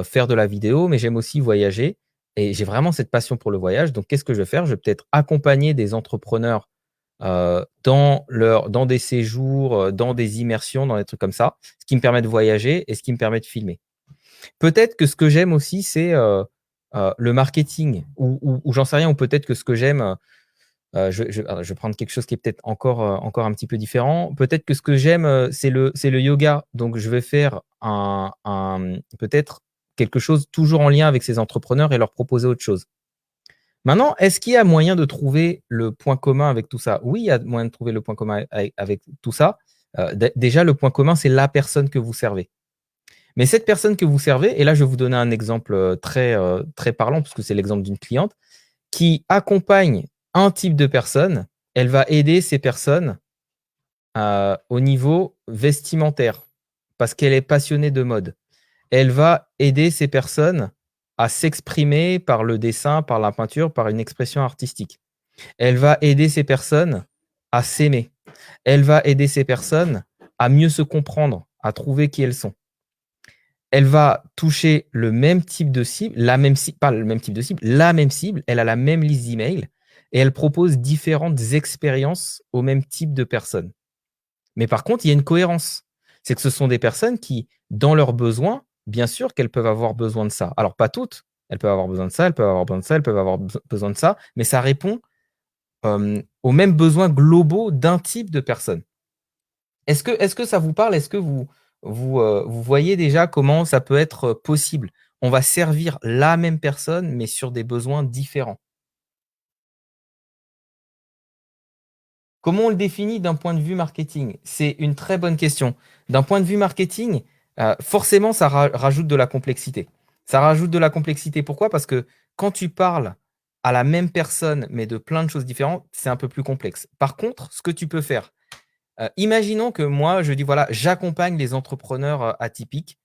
A: faire de la vidéo, mais j'aime aussi voyager. Et j'ai vraiment cette passion pour le voyage. Donc, qu'est-ce que je vais faire? Je vais peut-être accompagner des entrepreneurs dans des séjours, dans des immersions, dans des trucs comme ça, ce qui me permet de voyager et ce qui me permet de filmer. Peut-être que ce que j'aime aussi, c'est le marketing ou j'en sais rien, ou peut-être que ce que j'aime, alors, je vais prendre quelque chose qui est peut-être encore un petit peu différent. Peut-être que ce que j'aime, c'est le yoga. Donc, je vais faire peut-être quelque chose toujours en lien avec ces entrepreneurs et leur proposer autre chose. Maintenant, est-ce qu'il y a moyen de trouver le point commun avec tout ça? Oui, il y a moyen de trouver le point commun avec tout ça. Déjà, le point commun, c'est la personne que vous servez. Mais cette personne que vous servez, et là, je vais vous donner un exemple très parlant, parce que c'est l'exemple d'une cliente qui accompagne un type de personne. Elle va aider ces personnes au niveau vestimentaire, parce qu'elle est passionnée de mode. Elle va aider ces personnes à s'exprimer par le dessin, par la peinture, par une expression artistique. Elle va aider ces personnes à s'aimer. Elle va aider ces personnes à mieux se comprendre, à trouver qui elles sont. Elle va toucher le même type de cible, la même cible, pas le même type de cible, la même cible, elle a la même liste d'emails et elle propose différentes expériences au même type de personnes. Mais par contre, il y a une cohérence. C'est que ce sont des personnes qui, dans leurs besoins, bien sûr qu'elles peuvent avoir besoin de ça. Alors, pas toutes. Elles peuvent avoir besoin de ça, elles peuvent avoir besoin de ça, elles peuvent avoir besoin de ça, mais ça répond aux mêmes besoins globaux d'un type de personne. Est-ce que ça vous parle? Est-ce que vous voyez déjà comment ça peut être possible? On va servir la même personne, mais sur des besoins différents. Comment on le définit d'un point de vue marketing? C'est une très bonne question. D'un point de vue marketing, forcément, ça rajoute de la complexité. Ça rajoute de la complexité. Pourquoi? Parce que quand tu parles à la même personne, mais de plein de choses différentes, c'est un peu plus complexe. Par contre, ce que tu peux faire, imaginons que moi, je dis, voilà, j'accompagne les entrepreneurs atypiques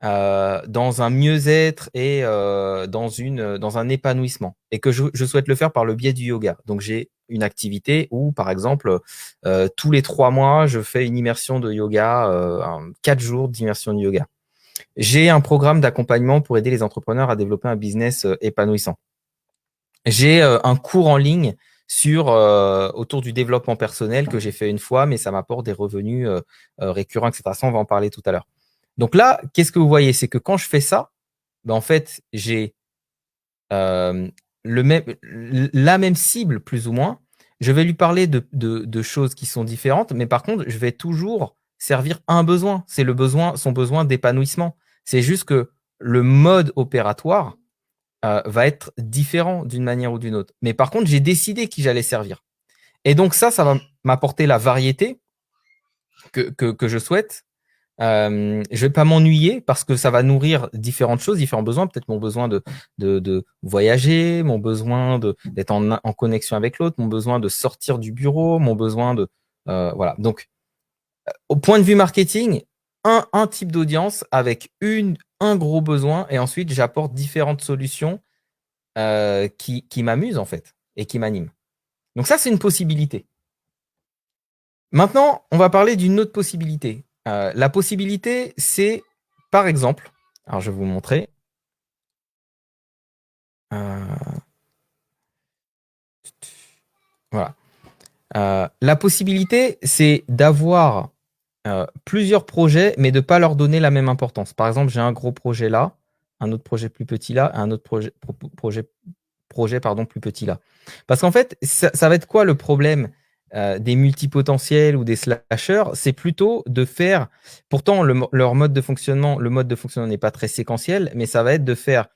A: dans un mieux-être et dans un épanouissement. Et que je souhaite le faire par le biais du yoga. Donc, j'ai une activité où, par exemple, tous les 3 mois, je fais une immersion de yoga, 4 jours d'immersion de yoga. J'ai un programme d'accompagnement pour aider les entrepreneurs à développer un business épanouissant. J'ai un cours en ligne autour du développement personnel que j'ai fait une fois, mais ça m'apporte des revenus récurrents, etc. Ça, on va en parler tout à l'heure. Donc là, qu'est-ce que vous voyez? C'est que quand je fais ça, ben en fait, j'ai la même cible, plus ou moins. Je vais lui parler de choses qui sont différentes, mais par contre, je vais toujours servir un besoin. C'est son besoin d'épanouissement. C'est juste que le mode opératoire va être différent d'une manière ou d'une autre. Mais par contre, j'ai décidé qui j'allais servir. Et donc ça va m'apporter la variété que je souhaite. Je vais pas m'ennuyer parce que ça va nourrir différentes choses, différents besoins. Peut-être mon besoin de voyager, mon besoin d'être en connexion avec l'autre, mon besoin de sortir du bureau, mon besoin de voilà. Donc, au point de vue marketing, un type d'audience avec un gros besoin et ensuite j'apporte différentes solutions qui m'amusent en fait et qui m'animent. Donc ça, c'est une possibilité. Maintenant, on va parler d'une autre possibilité. La possibilité, c'est, par exemple, alors je vais vous montrer. Voilà. La possibilité, c'est d'avoir plusieurs projets, mais de ne pas leur donner la même importance. Par exemple, j'ai un gros projet là, un autre projet plus petit là, un autre projet plus petit là. Parce qu'en fait, ça va être quoi le problème des multipotentiels ou des slashers? C'est plutôt de faire, pourtant leur mode de fonctionnement, le mode de fonctionnement n'est pas très séquentiel, mais ça va être de faire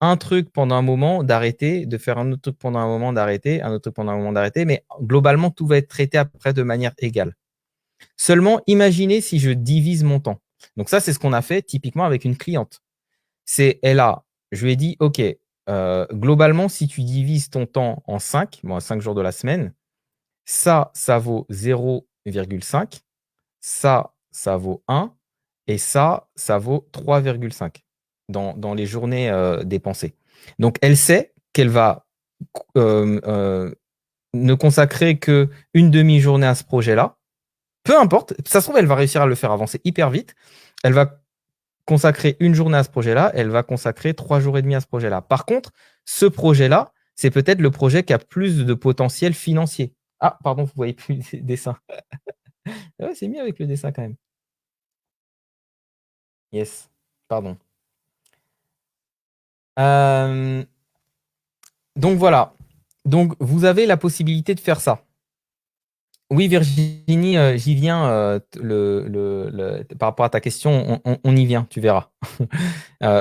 A: un truc pendant un moment, d'arrêter, de faire un autre truc pendant un moment, d'arrêter, un autre truc pendant un moment, d'arrêter, mais globalement, tout va être traité après de manière égale. Seulement, imaginez si je divise mon temps. Donc ça, c'est ce qu'on a fait typiquement avec une cliente. Je lui ai dit, OK, globalement, si tu divises ton temps en 5, 5 jours de la semaine, ça vaut 0,5, ça vaut 1, et ça vaut 3,5 dans les journées dépensées. Donc, elle sait qu'elle va ne consacrer qu'une demi-journée à ce projet-là. Peu importe, ça se trouve, elle va réussir à le faire avancer hyper vite. Elle va consacrer une journée à ce projet-là, elle va consacrer 3 jours et demi à ce projet-là. Par contre, ce projet-là, c'est peut-être le projet qui a plus de potentiel financier. Ah, pardon, vous voyez plus le dessin. Ouais, c'est mieux avec le dessin quand même. Yes, pardon. Donc voilà. Donc vous avez la possibilité de faire ça. Oui, Virginie, j'y viens. Par rapport à ta question, on y vient, tu verras.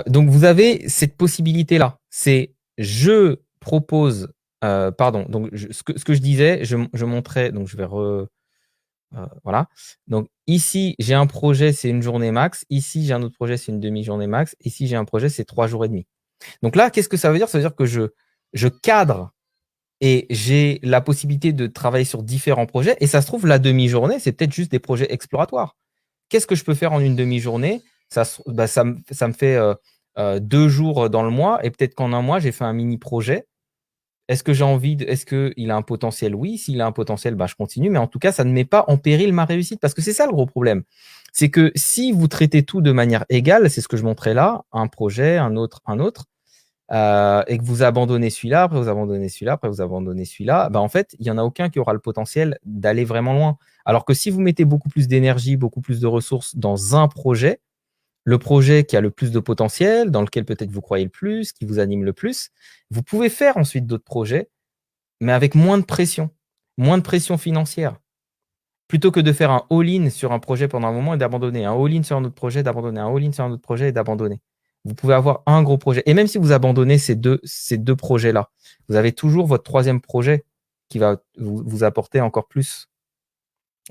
A: Donc vous avez cette possibilité-là. C'est je propose, pardon. Donc ce que je disais, je montrais. Donc je vais voilà. Donc ici j'ai un projet, c'est une journée max. Ici j'ai un autre projet, c'est une demi-journée max. Ici j'ai un projet, c'est 3 jours et demi. Donc là, qu'est-ce que ça veut dire? Ça veut dire que je cadre et j'ai la possibilité de travailler sur différents projets. Et ça se trouve, la demi-journée, c'est peut-être juste des projets exploratoires. Qu'est-ce que je peux faire en une demi-journée? Ça me fait 2 jours dans le mois et peut-être qu'en un mois, j'ai fait un mini-projet. Est-ce que j'ai envie est-ce qu'il a un potentiel? Oui. S'il a un potentiel, je continue. Mais en tout cas, ça ne met pas en péril ma réussite parce que c'est ça le gros problème. C'est que si vous traitez tout de manière égale, c'est ce que je montrais là, un projet, un autre, et que vous abandonnez celui-là, après vous abandonnez celui-là, après vous abandonnez celui-là, en fait, il n'y en a aucun qui aura le potentiel d'aller vraiment loin. Alors que si vous mettez beaucoup plus d'énergie, beaucoup plus de ressources dans un projet, le projet qui a le plus de potentiel, dans lequel peut-être vous croyez le plus, qui vous anime le plus, vous pouvez faire ensuite d'autres projets, mais avec moins de pression financière. Plutôt que de faire un all-in sur un projet pendant un moment et d'abandonner, un all-in sur un autre projet, d'abandonner, un all-in sur un autre projet et d'abandonner. Vous pouvez avoir un gros projet. Et même si vous abandonnez ces deux projets-là, vous avez toujours votre troisième projet qui va vous apporter encore plus,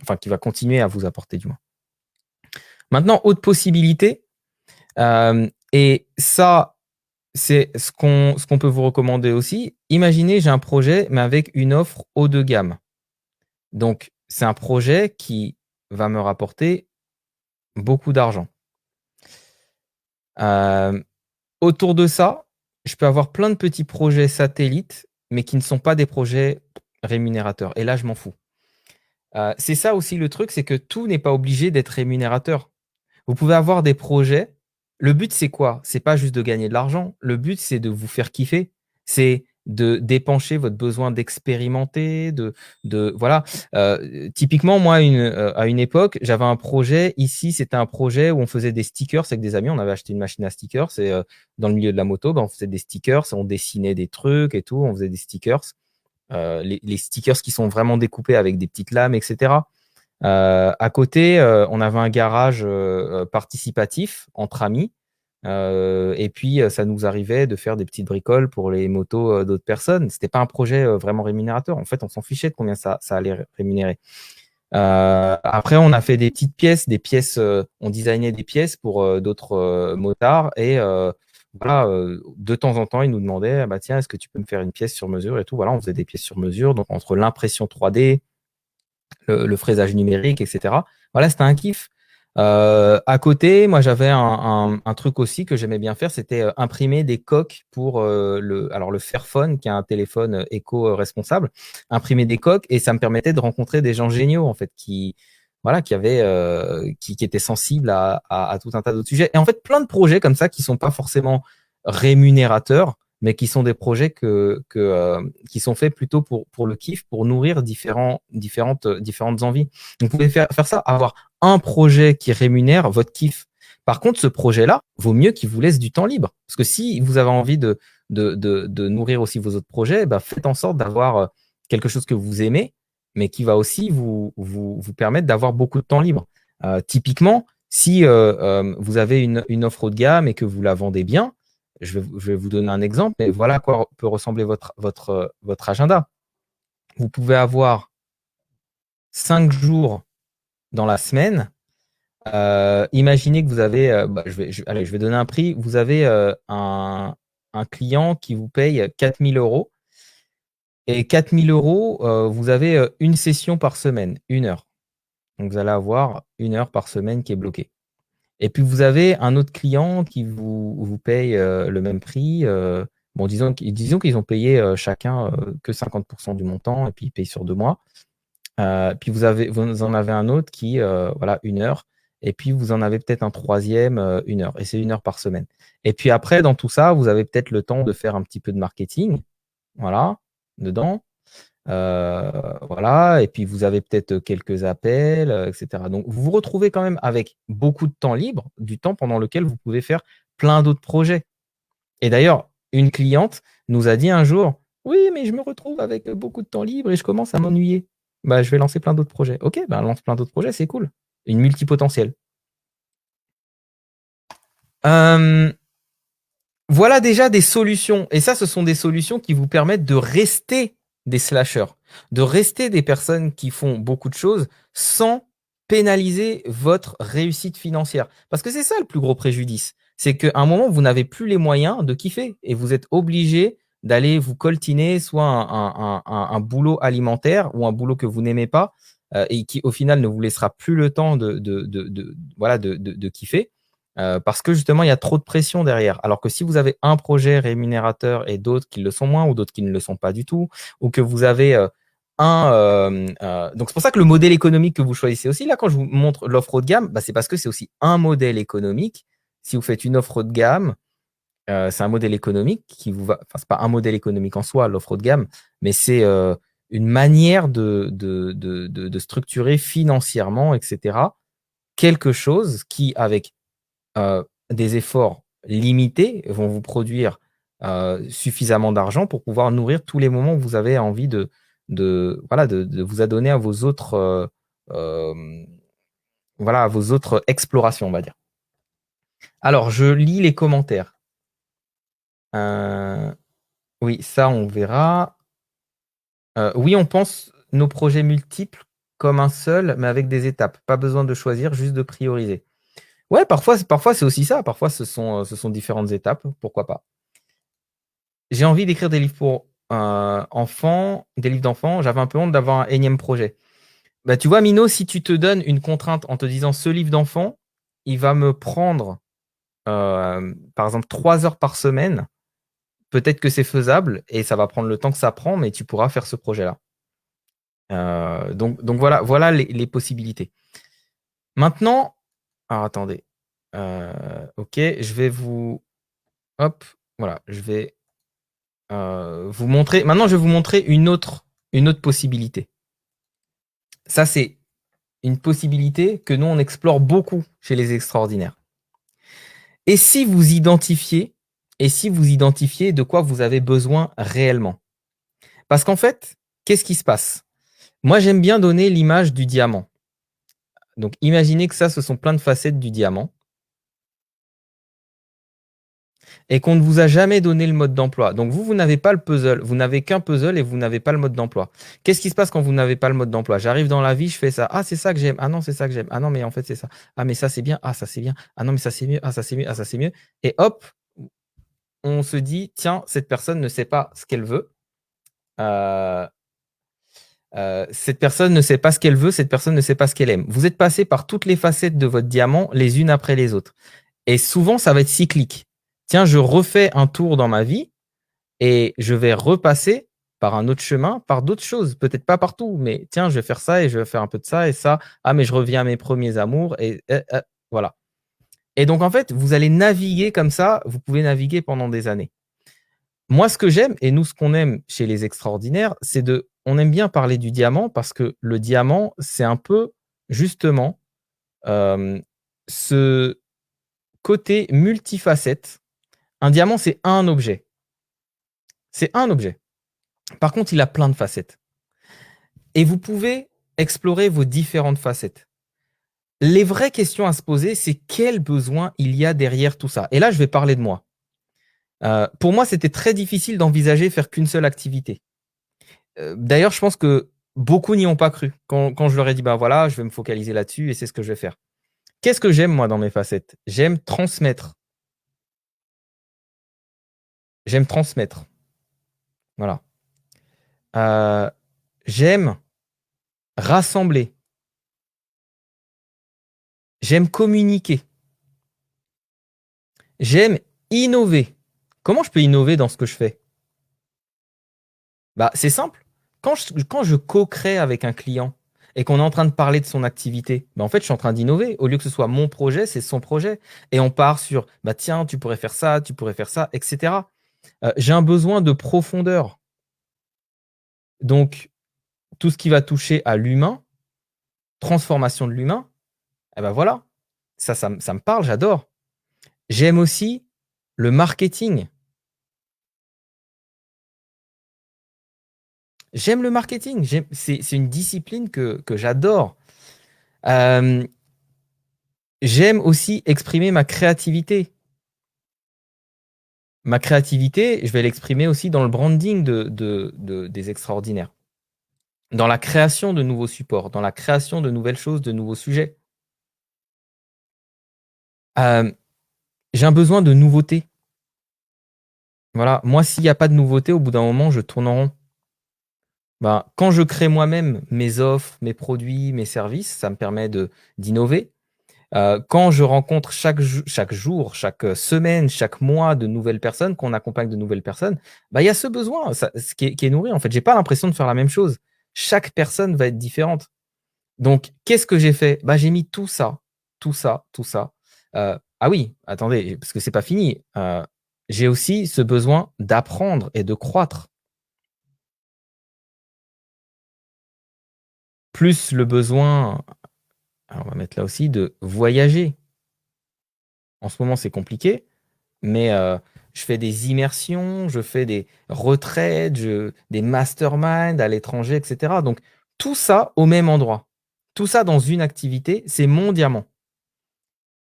A: enfin qui va continuer à vous apporter du moins. Maintenant, autre possibilité, et ça, c'est ce qu'on peut vous recommander aussi. Imaginez, j'ai un projet, mais avec une offre haut de gamme. Donc, c'est un projet qui va me rapporter beaucoup d'argent. Autour de ça, je peux avoir plein de petits projets satellites, mais qui ne sont pas des projets rémunérateurs. Et là, je m'en fous. C'est ça aussi le truc, c'est que tout n'est pas obligé d'être rémunérateur. Vous pouvez avoir des projets. Le but, c'est quoi? C'est pas juste de gagner de l'argent. Le but, c'est de vous faire kiffer. C'est de d'épancher votre besoin d'expérimenter, voilà. Typiquement, moi, à une époque, j'avais un projet. Ici, c'était un projet où on faisait des stickers avec des amis. On avait acheté une machine à stickers. C'est dans le milieu de la moto, on faisait des stickers, on dessinait des trucs et tout. On faisait des stickers. Les stickers qui sont vraiment découpés avec des petites lames, etc. À côté, on avait un garage participatif entre amis. Et puis, ça nous arrivait de faire des petites bricoles pour les motos d'autres personnes. C'était pas un projet vraiment rémunérateur. En fait, on s'en fichait de combien ça allait rémunérer. Après, on a fait des petites pièces, on designait des pièces pour d'autres motards. Et voilà, de temps en temps, ils nous demandaient, ah bah tiens, est-ce que tu peux me faire une pièce sur mesure et tout. Voilà, on faisait des pièces sur mesure. Donc, entre l'impression 3D, le fraisage numérique, etc. Voilà, c'était un kiff. À côté, moi, j'avais un truc aussi que j'aimais bien faire, c'était imprimer des coques pour le Fairphone, qui est un téléphone éco-responsable, imprimer des coques, et ça me permettait de rencontrer des gens géniaux, en fait, voilà, qui étaient sensibles à tout un tas d'autres sujets. Et en fait, plein de projets comme ça qui sont pas forcément rémunérateurs, mais qui sont des projets qui sont faits plutôt pour le kiff, pour nourrir différentes envies. Donc, vous pouvez faire ça, avoir un projet qui rémunère votre kiff. Par contre, ce projet-là, vaut mieux qu'il vous laisse du temps libre. Parce que si vous avez envie de nourrir aussi vos autres projets, bah, faites en sorte d'avoir quelque chose que vous aimez, mais qui va aussi vous permettre d'avoir beaucoup de temps libre. Typiquement, si vous avez une offre haut de gamme et que vous la vendez bien, je vais vous donner un exemple, mais voilà à quoi peut ressembler votre agenda. Vous pouvez avoir 5 jours dans la semaine. Imaginez que vous avez, allez, je vais donner un prix. Vous avez un client qui vous paye 4 000 euros. Et 4 000 euros, vous avez une session par semaine, 1 heure. Donc, vous allez avoir 1 heure par semaine qui est bloquée. Et puis, vous avez un autre client qui vous paye le même prix. Bon, disons qu'ils ont payé chacun que 50% du montant et puis ils payent sur 2 mois. Puis vous en avez un autre qui, voilà, 1 heure. Et puis, vous en avez peut-être un troisième, 1 heure. Et c'est 1 heure par semaine. Et puis après, dans tout ça, vous avez peut-être le temps de faire un petit peu de marketing. Voilà, dedans. Voilà. Et puis, vous avez peut-être quelques appels, etc. Donc, vous vous retrouvez quand même avec beaucoup de temps libre, du temps pendant lequel vous pouvez faire plein d'autres projets. Et d'ailleurs, une cliente nous a dit un jour, oui, mais je me retrouve avec beaucoup de temps libre et je commence à m'ennuyer. Bah, je vais lancer plein d'autres projets. Ok, bah, lance plein d'autres projets, c'est cool. Une multipotentielle. Voilà déjà des solutions. Et ça, ce sont des solutions qui vous permettent de rester des slashers, de rester des personnes qui font beaucoup de choses sans pénaliser votre réussite financière. Parce que c'est ça le plus gros préjudice. C'est qu'à un moment, vous n'avez plus les moyens de kiffer et vous êtes obligé d'aller vous coltiner soit un boulot alimentaire ou un boulot que vous n'aimez pas et qui, au final, ne vous laissera plus le temps voilà, de kiffer. Parce que justement, il y a trop de pression derrière. Alors que si vous avez un projet rémunérateur et d'autres qui le sont moins ou d'autres qui ne le sont pas du tout, ou que vous avez donc c'est pour ça que le modèle économique que vous choisissez aussi, là, quand je vous montre l'offre haut de gamme, bah, c'est parce que c'est aussi un modèle économique. Si vous faites une offre haut de gamme, c'est un modèle économique qui vous va. Enfin, c'est pas un modèle économique en soi, l'offre haut de gamme, mais c'est une manière de structurer financièrement, etc., quelque chose qui, avec des efforts limités, vont vous produire suffisamment d'argent pour pouvoir nourrir tous les moments où vous avez envie voilà, de vous adonner à vos autres, voilà, à vos autres explorations, on va dire. Alors, je lis les commentaires. Oui, ça, on verra. Oui, on pense nos projets multiples comme un seul, mais avec des étapes. Pas besoin de choisir, juste de prioriser. Ouais, parfois c'est aussi ça. Parfois, ce sont différentes étapes. Pourquoi pas. J'ai envie d'écrire des livres pour enfants, des livres d'enfants. J'avais un peu honte d'avoir un énième projet. Bah, tu vois, Mino, si tu te donnes une contrainte en te disant ce livre d'enfant, il va me prendre, par exemple, 3 heures par semaine. Peut-être que c'est faisable et ça va prendre le temps que ça prend, mais tu pourras faire ce projet-là. Donc voilà les possibilités. Maintenant, alors attendez. Ok, je vais vous. Hop, voilà, je vais vous montrer. Maintenant, je vais vous montrer une autre possibilité. Ça, c'est une possibilité que nous, on explore beaucoup chez les extraordinaires. Et si vous identifiez de quoi vous avez besoin réellement? Parce qu'en fait, qu'est-ce qui se passe? Moi, j'aime bien donner l'image du diamant. Donc imaginez que ça, ce sont plein de facettes du diamant et qu'on ne vous a jamais donné le mode d'emploi. Donc vous n'avez pas le puzzle, vous n'avez qu'un puzzle et vous n'avez pas le mode d'emploi. Qu'est-ce qui se passe quand vous n'avez pas le mode d'emploi? J'arrive dans la vie, je fais ça. Ah, c'est ça que j'aime. Ah non, c'est ça que j'aime. Ah non, mais en fait, c'est ça. Ah, mais ça, c'est bien. Ah, ça, c'est bien. Ah non, mais ça, c'est mieux. Ah, ça, c'est mieux. Ah, ça, c'est mieux. Et hop, on se dit, tiens, cette personne ne sait pas ce qu'elle veut. Euh, cette personne ne sait pas ce qu'elle veut, cette personne ne sait pas ce qu'elle aime. Vous êtes passé par toutes les facettes de votre diamant, les unes après les autres. Et souvent, ça va être cyclique. Tiens, je refais un tour dans ma vie et je vais repasser par un autre chemin, par d'autres choses. Peut-être pas partout, mais tiens, je vais faire ça et je vais faire un peu de ça et ça. Ah, mais je reviens à mes premiers amours et voilà. Et donc, en fait, vous allez naviguer comme ça. Vous pouvez naviguer pendant des années. Moi, ce que j'aime, et nous, ce qu'on aime chez les extraordinaires, c'est on aime bien parler du diamant parce que le diamant, c'est un peu, justement, ce côté multifacette. Un diamant, c'est un objet. C'est un objet. Par contre, il a plein de facettes. Et vous pouvez explorer vos différentes facettes. Les vraies questions à se poser, c'est quel besoin il y a derrière tout ça. Et là, je vais parler de moi. Pour moi, c'était très difficile d'envisager faire qu'une seule activité. D'ailleurs, je pense que beaucoup n'y ont pas cru. Quand je leur ai dit, bah voilà, je vais me focaliser là-dessus et c'est ce que je vais faire. Qu'est-ce que j'aime, moi, dans mes facettes? J'aime transmettre. J'aime transmettre. Voilà. J'aime rassembler. J'aime communiquer. J'aime innover. Comment je peux innover dans ce que je fais? Bah, c'est simple. Quand je co-crée avec un client et qu'on est en train de parler de son activité, bah, en fait, je suis en train d'innover. Au lieu que ce soit mon projet, c'est son projet. Et on part sur, bah, tiens, tu pourrais faire ça, etc. J'ai un besoin de profondeur. Donc, tout ce qui va toucher à l'humain, transformation de l'humain, eh ben voilà, ça me parle, j'adore. J'aime aussi le marketing. J'aime le marketing. C'est une discipline que j'adore. Euh, J'aime aussi exprimer ma créativité. Ma créativité, je vais l'exprimer aussi dans le branding des extraordinaires. Dans la création de nouveaux supports, dans la création de nouvelles choses, de nouveaux sujets. J'ai un besoin de nouveauté. Voilà, moi, s'il n'y a pas de nouveauté, au bout d'un moment, je tourne en rond. Ben, quand je crée moi-même mes offres, mes produits, mes services, ça me permet d'innover. Quand je rencontre chaque jour, chaque semaine, chaque mois de nouvelles personnes, qu'on accompagne de nouvelles personnes, bah, il y a ce besoin qui est nourri. En fait, j'ai pas l'impression de faire la même chose. Chaque personne va être différente. Donc, qu'est-ce que j'ai fait? Bah, j'ai mis tout ça, tout ça, tout ça. Ah oui, attendez, parce que c'est pas fini. J'ai aussi ce besoin d'apprendre et de croître. Plus le besoin, alors on va mettre là aussi, de voyager. En ce moment, c'est compliqué, mais je fais des immersions, je fais des retraites, des masterminds à l'étranger, etc. Donc, tout ça au même endroit. Tout ça dans une activité, c'est mon diamant.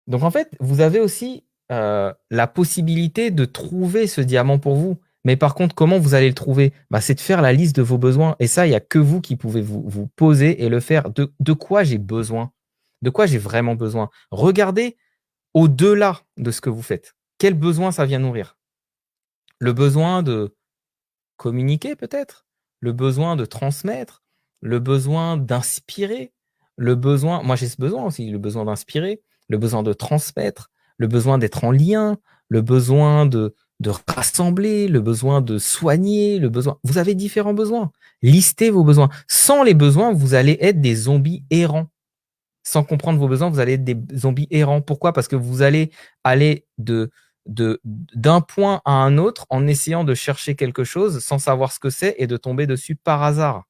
A: Donc, en fait, vous avez aussi la possibilité de trouver ce diamant pour vous. Mais par contre, comment vous allez le trouver? Bah, c'est de faire la liste de vos besoins. Et ça, il n'y a que vous qui pouvez vous poser et le faire. De quoi j'ai besoin? De quoi j'ai vraiment besoin? Regardez au-delà de ce que vous faites. Quel besoin ça vient nourrir? Le besoin de communiquer peut-être? Le besoin de transmettre? Le besoin d'inspirer? Le besoin, moi j'ai ce besoin aussi, le besoin d'inspirer, le besoin de transmettre, le besoin d'être en lien, le besoin de rassembler, le besoin de soigner, le besoin. Vous avez différents besoins. Listez vos besoins. Sans les besoins, vous allez être des zombies errants. Sans comprendre vos besoins, vous allez être des zombies errants. Pourquoi? Parce que vous allez aller d'un point à un autre en essayant de chercher quelque chose sans savoir ce que c'est et de tomber dessus par hasard.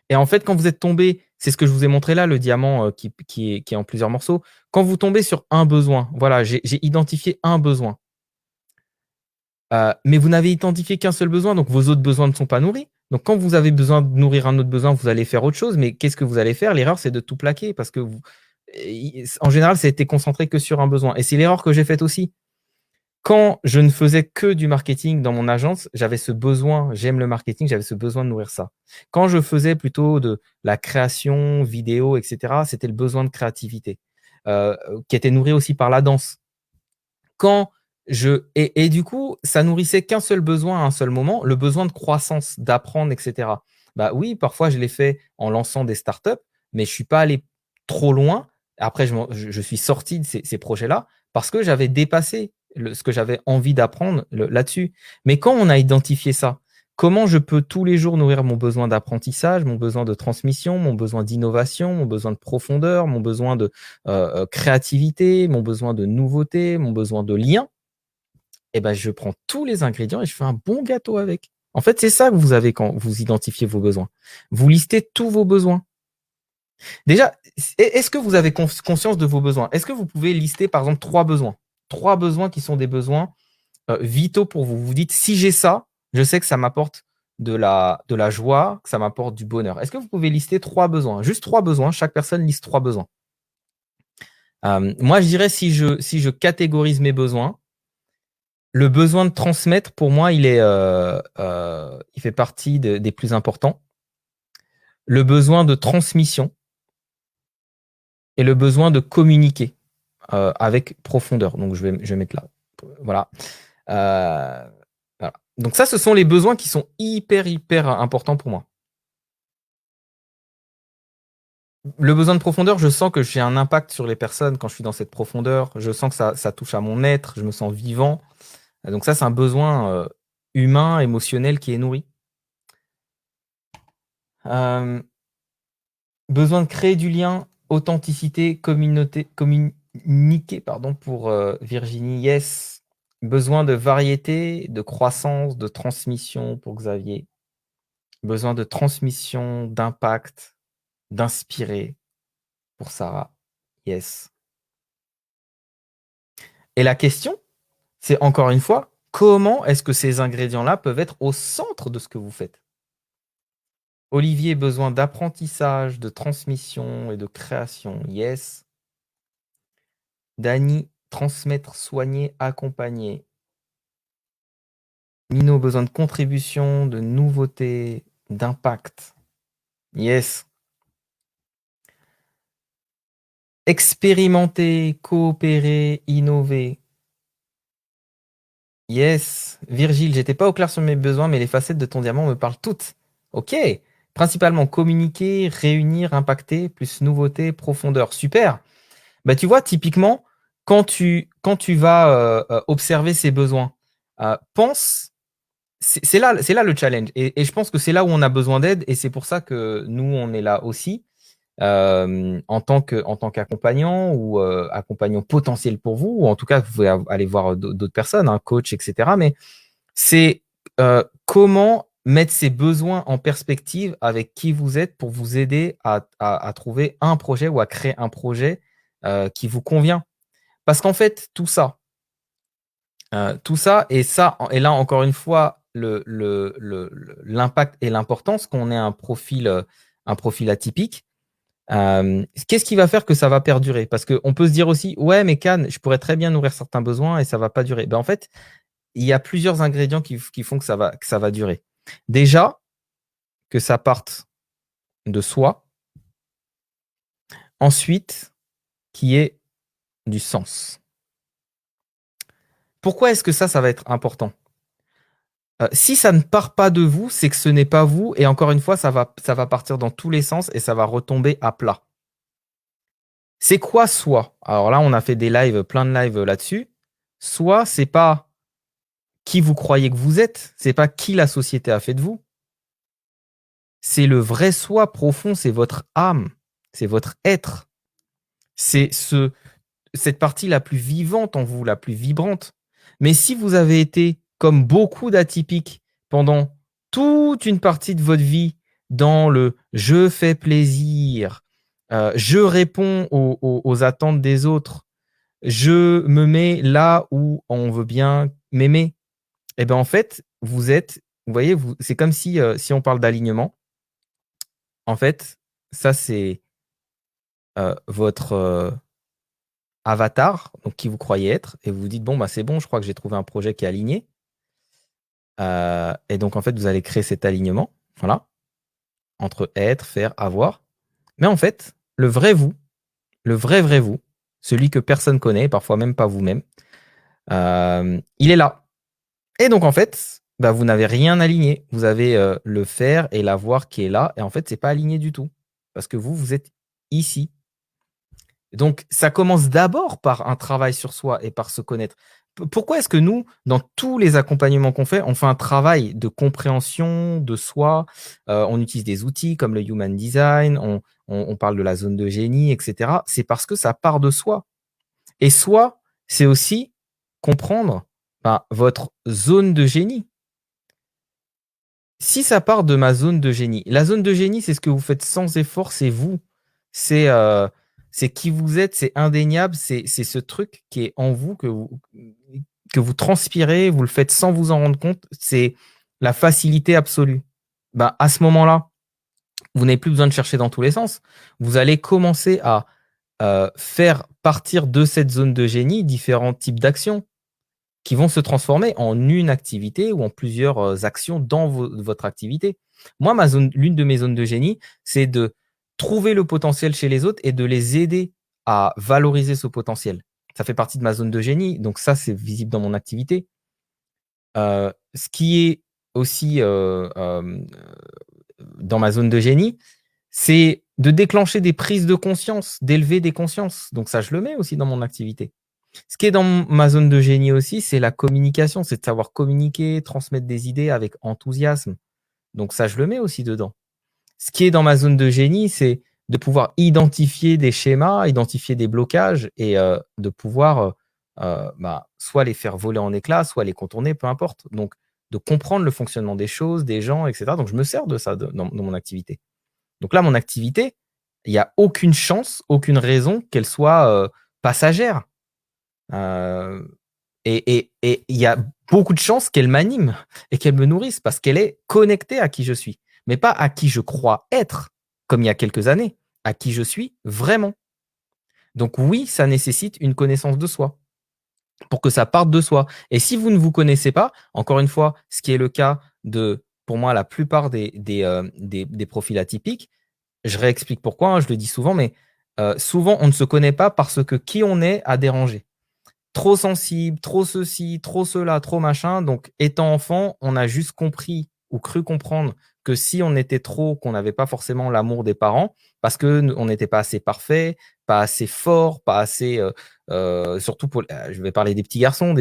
A: Et en fait, quand vous êtes tombé, c'est ce que je vous ai montré là, le diamant qui est en plusieurs morceaux. Quand vous tombez sur un besoin, voilà, j'ai identifié un besoin. Mais vous n'avez identifié qu'un seul besoin, donc vos autres besoins ne sont pas nourris. Donc, quand vous avez besoin de nourrir un autre besoin, vous allez faire autre chose. Mais qu'est-ce que vous allez faire? L'erreur, c'est de tout plaquer parce que en général, ça a été concentré que sur un besoin. Et c'est l'erreur que j'ai faite aussi. Quand je ne faisais que du marketing dans mon agence, j'avais ce besoin, j'aime le marketing, j'avais ce besoin de nourrir ça. Quand je faisais plutôt de la création, vidéo, etc., c'était le besoin de créativité, qui était nourri aussi par la danse. Et du coup, ça nourrissait qu'un seul besoin à un seul moment, le besoin de croissance, d'apprendre, etc. Bah oui, parfois je l'ai fait en lançant des startups, mais je suis pas allé trop loin. Après, je suis sorti de ces projets-là parce que j'avais dépassé ce que j'avais envie d'apprendre là-dessus. Mais quand on a identifié ça, comment je peux tous les jours nourrir mon besoin d'apprentissage, mon besoin de transmission, mon besoin d'innovation, mon besoin de profondeur, mon besoin de créativité, mon besoin de nouveauté, mon besoin de lien, eh ben, je prends tous les ingrédients et je fais un bon gâteau avec. En fait, c'est ça que vous avez quand vous identifiez vos besoins. Vous listez tous vos besoins. Déjà, est-ce que vous avez conscience de vos besoins? Est-ce que vous pouvez lister, par exemple, 3 besoins? 3 besoins qui sont des besoins vitaux pour vous. Vous dites, si j'ai ça, je sais que ça m'apporte de la joie, que ça m'apporte du bonheur. Est-ce que vous pouvez lister 3 besoins? Juste 3 besoins. Chaque personne liste 3 besoins. Moi, je dirais, si je catégorise mes besoins, le besoin de transmettre, pour moi, il fait partie des plus importants. Le besoin de transmission et le besoin de communiquer avec profondeur. Donc, je vais mettre là. Voilà. Voilà. Donc ça, ce sont les besoins qui sont hyper importants pour moi. Le besoin de profondeur, je sens que j'ai un impact sur les personnes quand je suis dans cette profondeur. Je sens que ça touche à mon être, je me sens vivant. Donc ça, c'est un besoin humain, émotionnel qui est nourri. Besoin de créer du lien, authenticité, communiquer, pardon, pour Virginie, yes. Besoin de variété, de croissance, de transmission pour Xavier. Besoin de transmission, d'impact, d'inspirer pour Sarah, yes. Et la question, c'est encore une fois, comment est-ce que ces ingrédients-là peuvent être au centre de ce que vous faites? Olivier, besoin d'apprentissage, de transmission et de création, yes. Dany, transmettre, soigner, accompagner. Mino, besoin de contribution, de nouveauté, d'impact. Yes. Expérimenter, coopérer, innover. Yes. Virgile, j'étais pas au clair sur mes besoins, mais les facettes de ton diamant me parlent toutes. Ok. Principalement communiquer, réunir, impacter, plus nouveauté, profondeur. Super. Bah, tu vois, typiquement, quand tu vas observer ces besoins, pense, c'est là le challenge. Et je pense que c'est là où on a besoin d'aide. Et c'est pour ça que nous, on est là aussi, en tant qu'accompagnant ou accompagnant potentiel pour vous. Ou en tout cas, vous pouvez aller voir d'autres personnes, un coach, etc. Mais c'est comment mettre ces besoins en perspective avec qui vous êtes pour vous aider à trouver un projet ou à créer un projet qui vous convient. Parce qu'en fait, tout ça, et là encore une fois, l'impact et l'importance qu'on ait un profil atypique, qu'est-ce qui va faire que ça va perdurer? Parce qu'on peut se dire aussi, ouais, mais Can, je pourrais très bien nourrir certains besoins et ça va pas durer. Ben, en fait, il y a plusieurs ingrédients qui font que ça va durer. Déjà, que ça parte de soi. Ensuite, qui est du sens. Pourquoi est-ce que ça va être important? Si ça ne part pas de vous, c'est que ce n'est pas vous. Et encore une fois, ça va partir dans tous les sens et ça va retomber à plat. C'est quoi soi? Alors là, on a fait des lives, plein de lives là-dessus. Soi, c'est pas qui vous croyez que vous êtes, c'est pas qui la société a fait de vous. C'est le vrai soi profond, c'est votre âme, c'est votre être. C'est cette partie la plus vivante en vous, la plus vibrante. Mais si vous avez été, comme beaucoup d'atypiques, pendant toute une partie de votre vie, dans le je fais plaisir, je réponds aux attentes des autres, je me mets là où on veut bien m'aimer, et bien en fait, vous êtes vous voyez, c'est comme si, si on parle d'alignement, en fait, ça c'est votre avatar, donc qui vous croyez être, et vous vous dites, bon, bah, c'est bon, je crois que j'ai trouvé un projet qui est aligné. Et donc, en fait, vous allez créer cet alignement, voilà, entre être, faire, avoir. Mais en fait, le vrai vous, le vrai vous, celui que personne connaît, parfois même pas vous-même, il est là. Et donc, en fait, bah, vous n'avez rien aligné. Vous avez le faire et l'avoir qui est là. Et en fait, c'est pas aligné du tout. Parce que vous êtes ici. Donc, ça commence d'abord par un travail sur soi et par se connaître. Pourquoi est-ce que nous, dans tous les accompagnements qu'on fait, on fait un travail de compréhension de soi, on utilise des outils comme le Human Design, on parle de la zone de génie, etc. C'est parce que ça part de soi. Et soi, c'est aussi comprendre votre zone de génie. Si ça part de ma zone de génie, la zone de génie, c'est ce que vous faites sans effort, c'est vous. C'est qui vous êtes, c'est indéniable, c'est ce truc qui est en vous que vous transpirez, vous le faites sans vous en rendre compte, c'est la facilité absolue. Ben, à ce moment-là, vous n'avez plus besoin de chercher dans tous les sens. Vous allez commencer à faire partir de cette zone de génie différents types d'actions qui vont se transformer en une activité ou en plusieurs actions dans votre activité. Moi, l'une de mes zones de génie, c'est de trouver le potentiel chez les autres et de les aider à valoriser ce potentiel. Ça fait partie de ma zone de génie, donc ça, c'est visible dans mon activité. Ce qui est aussi dans ma zone de génie, c'est de déclencher des prises de conscience, d'élever des consciences. Donc ça, je le mets aussi dans mon activité. Ce qui est dans ma zone de génie aussi, c'est la communication, c'est de savoir communiquer, transmettre des idées avec enthousiasme. Donc ça, je le mets aussi dedans. Ce qui est dans ma zone de génie, c'est de pouvoir identifier des schémas, identifier des blocages et de pouvoir soit les faire voler en éclats, soit les contourner, peu importe. Donc, de comprendre le fonctionnement des choses, des gens, etc. Donc, je me sers de ça dans mon activité. Donc là, mon activité, il n'y a aucune chance, aucune raison qu'elle soit passagère. Et il y a beaucoup de chances qu'elle m'anime et qu'elle me nourrisse parce qu'elle est connectée à qui je suis, mais pas à qui je crois être, comme il y a quelques années, à qui je suis vraiment. Donc oui, ça nécessite une connaissance de soi pour que ça parte de soi. Et si vous ne vous connaissez pas, encore une fois, ce qui est le cas de, pour moi, la plupart des profils atypiques, je réexplique pourquoi, hein, je le dis souvent, mais souvent on ne se connaît pas parce que qui on est a dérangé. Trop sensible, trop ceci, trop cela, trop machin. Donc, étant enfant, on a juste compris ou cru comprendre que si on était trop, qu'on n'avait pas forcément l'amour des parents, parce que on n'était pas assez parfait, pas assez fort, pas assez. Surtout pour, je vais parler des petits garçons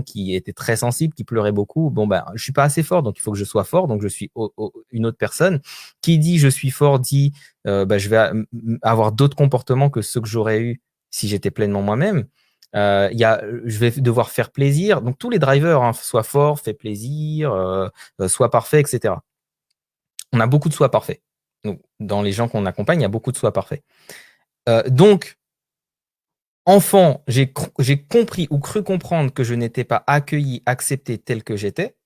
A: qui étaient très sensibles, qui pleuraient beaucoup. Bon ben, je suis pas assez fort, donc il faut que je sois fort. Donc je suis une autre personne qui dit je suis fort, dit je vais avoir d'autres comportements que ceux que j'aurais eu si j'étais pleinement moi-même. Je vais devoir faire plaisir. Donc tous les drivers, hein, sois fort, fais plaisir, sois parfait, etc. On a beaucoup de soi parfait. Donc, dans les gens qu'on accompagne, il y a beaucoup de soi parfait. Donc, enfant, j'ai compris ou cru comprendre que je n'étais pas accueilli, accepté tel que j'étais.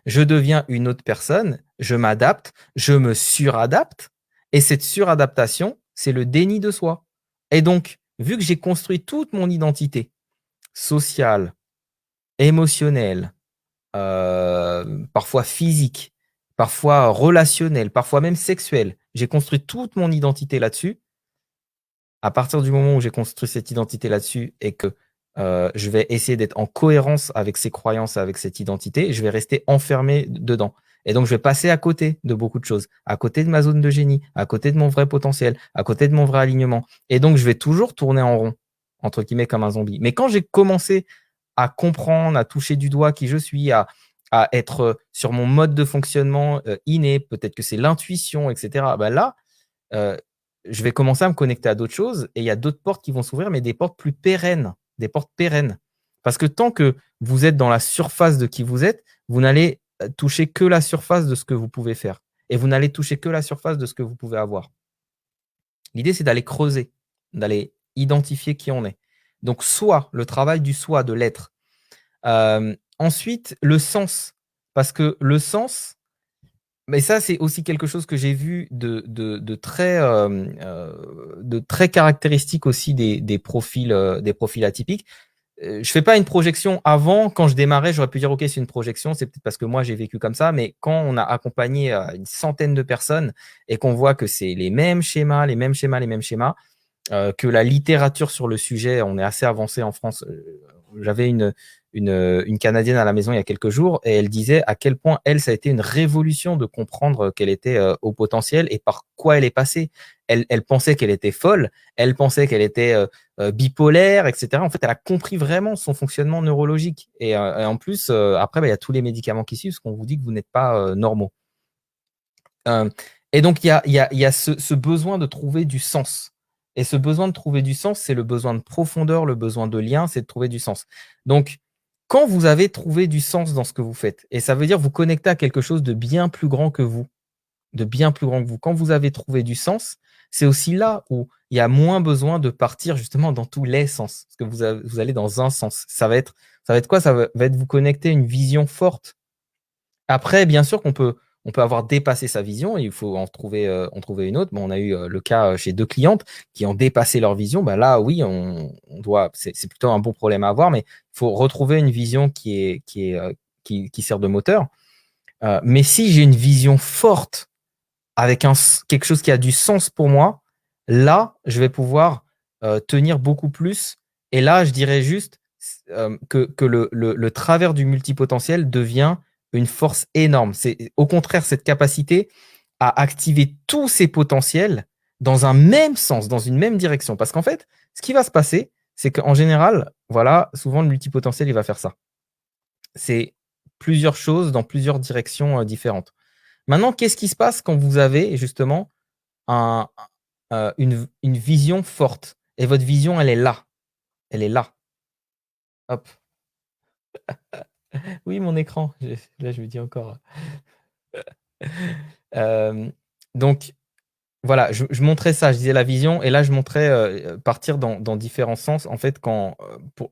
A: Je deviens une autre personne, je m'adapte, je me suradapte. Et cette suradaptation, c'est le déni de soi. Et donc, vu que j'ai construit toute mon identité sociale, émotionnelle, parfois physique, parfois relationnelle, parfois même sexuelle. J'ai construit toute mon identité là-dessus. À partir du moment où j'ai construit cette identité là-dessus et que je vais essayer d'être en cohérence avec ces croyances, avec cette identité, je vais rester enfermé dedans. Et donc, je vais passer à côté de beaucoup de choses, à côté de ma zone de génie, à côté de mon vrai potentiel, à côté de mon vrai alignement. Et donc, je vais toujours tourner en rond, entre guillemets, comme un zombie. Mais quand j'ai commencé à comprendre, à toucher du doigt qui je suis, à être sur mon mode de fonctionnement inné, peut-être que c'est l'intuition, etc., ben là, je vais commencer à me connecter à d'autres choses et il y a d'autres portes qui vont s'ouvrir, mais des portes plus pérennes, des portes pérennes. Parce que tant que vous êtes dans la surface de qui vous êtes, vous n'allez toucher que la surface de ce que vous pouvez faire. Et vous n'allez toucher que la surface de ce que vous pouvez avoir. L'idée, c'est d'aller creuser, d'aller identifier qui on est. Donc, soi, le travail du soi, de l'être. Ensuite, le sens. Parce que le sens, Mais ça, c'est aussi quelque chose que j'ai vu de très caractéristique aussi des profils atypiques. Je fais pas une projection avant. Quand je démarrais, j'aurais pu dire, OK, c'est une projection. C'est peut-être parce que moi, j'ai vécu comme ça. Mais quand on a accompagné une centaine de personnes et qu'on voit que c'est les mêmes schémas, les mêmes schémas, les mêmes schémas, que la littérature sur le sujet, on est assez avancé en France. J'avais une Canadienne à la maison il y a quelques jours et elle disait à quel point elle, ça a été une révolution de comprendre qu'elle était au potentiel et par quoi elle est passée. Elle pensait qu'elle était folle, elle pensait qu'elle était bipolaire, etc. En fait, elle a compris vraiment son fonctionnement neurologique. Et en plus, après, bah, il y a tous les médicaments qui suivent, parce qu'on vous dit que vous n'êtes pas normaux. Euh, et donc, il y a ce besoin de trouver du sens. Et ce besoin de trouver du sens, c'est le besoin de profondeur, le besoin de lien, c'est de trouver du sens. Donc, quand vous avez trouvé du sens dans ce que vous faites, et ça veut dire vous connecter à quelque chose de bien plus grand que vous, de bien plus grand que vous. Quand vous avez trouvé du sens, c'est aussi là où il y a moins besoin de partir justement dans tous les sens. Parce que vous allez dans un sens. Ça va être quoi? Va être vous connecter à une vision forte. Après, bien sûr on peut avoir dépassé sa vision, et il faut en trouver une autre. Bon, on a eu le cas chez 2 clientes qui ont dépassé leur vision. Bah là, oui, on doit, c'est plutôt un bon problème à avoir, mais il faut retrouver une vision qui sert de moteur. Mais si j'ai une vision forte avec quelque chose qui a du sens pour moi, là, je vais pouvoir tenir beaucoup plus. Et là, je dirais juste que le travers du multipotentiel devient une force énorme. C'est au contraire cette capacité à activer tous ces potentiels dans un même sens, dans une même direction. Parce qu'en fait, ce qui va se passer, c'est qu'en général, voilà, souvent le multipotentiel, il va faire ça. C'est plusieurs choses dans plusieurs directions différentes. Maintenant, qu'est-ce qui se passe quand vous avez justement un, une vision forte et votre vision, elle est là. Elle est là. Hop. Oui, mon écran. Là, je me dis encore. Euh, donc, voilà, je montrais ça, je disais la vision, et là, je montrais partir dans différents sens. En fait,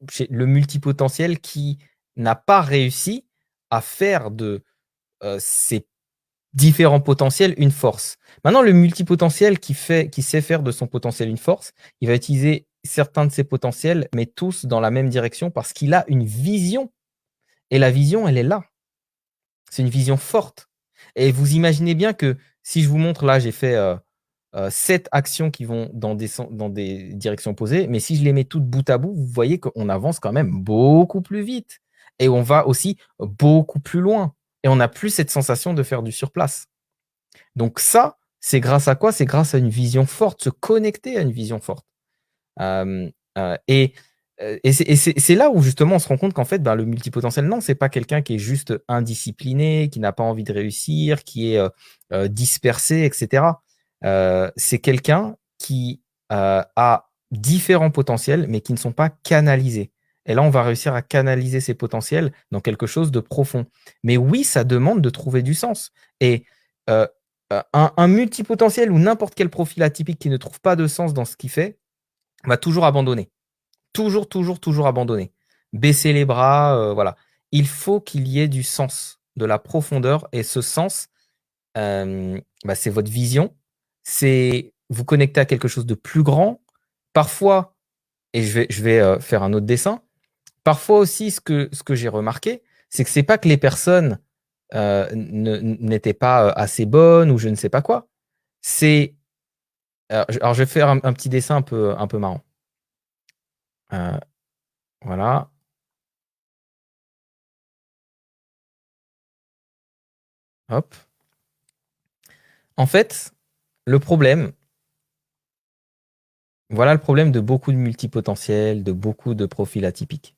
A: chez le multipotentiel qui n'a pas réussi à faire de ses différents potentiels une force. Maintenant, le multipotentiel qui sait faire de son potentiel une force, il va utiliser certains de ses potentiels, mais tous dans la même direction parce qu'il a une vision. Et la vision, elle est là. C'est une vision forte. Et vous imaginez bien que si je vous montre, là, j'ai fait 7 actions qui vont dans des directions opposées, mais si je les mets toutes bout à bout, vous voyez qu'on avance quand même beaucoup plus vite. Et on va aussi beaucoup plus loin. Et on n'a plus cette sensation de faire du surplace. Donc ça, c'est grâce à quoi? C'est grâce à une vision forte, se connecter à une vision forte. Euh, et c'est là où justement on se rend compte qu'en fait, ben, le multipotentiel, non, c'est pas quelqu'un qui est juste indiscipliné, qui n'a pas envie de réussir, qui est dispersé, etc. C'est quelqu'un qui a différents potentiels, mais qui ne sont pas canalisés. Et là, on va réussir à canaliser ces potentiels dans quelque chose de profond. Mais oui, ça demande de trouver du sens. Et euh, un multipotentiel ou n'importe quel profil atypique qui ne trouve pas de sens dans ce qu'il fait va toujours abandonner. Toujours, toujours, toujours abandonner. Baisser les bras, voilà. Il faut qu'il y ait du sens, de la profondeur. Et ce sens, bah, c'est votre vision. C'est vous connecter à quelque chose de plus grand. Parfois, et je vais faire un autre dessin. Parfois aussi, ce que j'ai remarqué, c'est que c'est pas que les personnes n'étaient pas assez bonnes ou je ne sais pas quoi. C'est alors, je vais faire un petit dessin un peu marrant. Euh, voilà. Hop. En fait, le problème, voilà le problème de beaucoup de multipotentiels, de beaucoup de profils atypiques.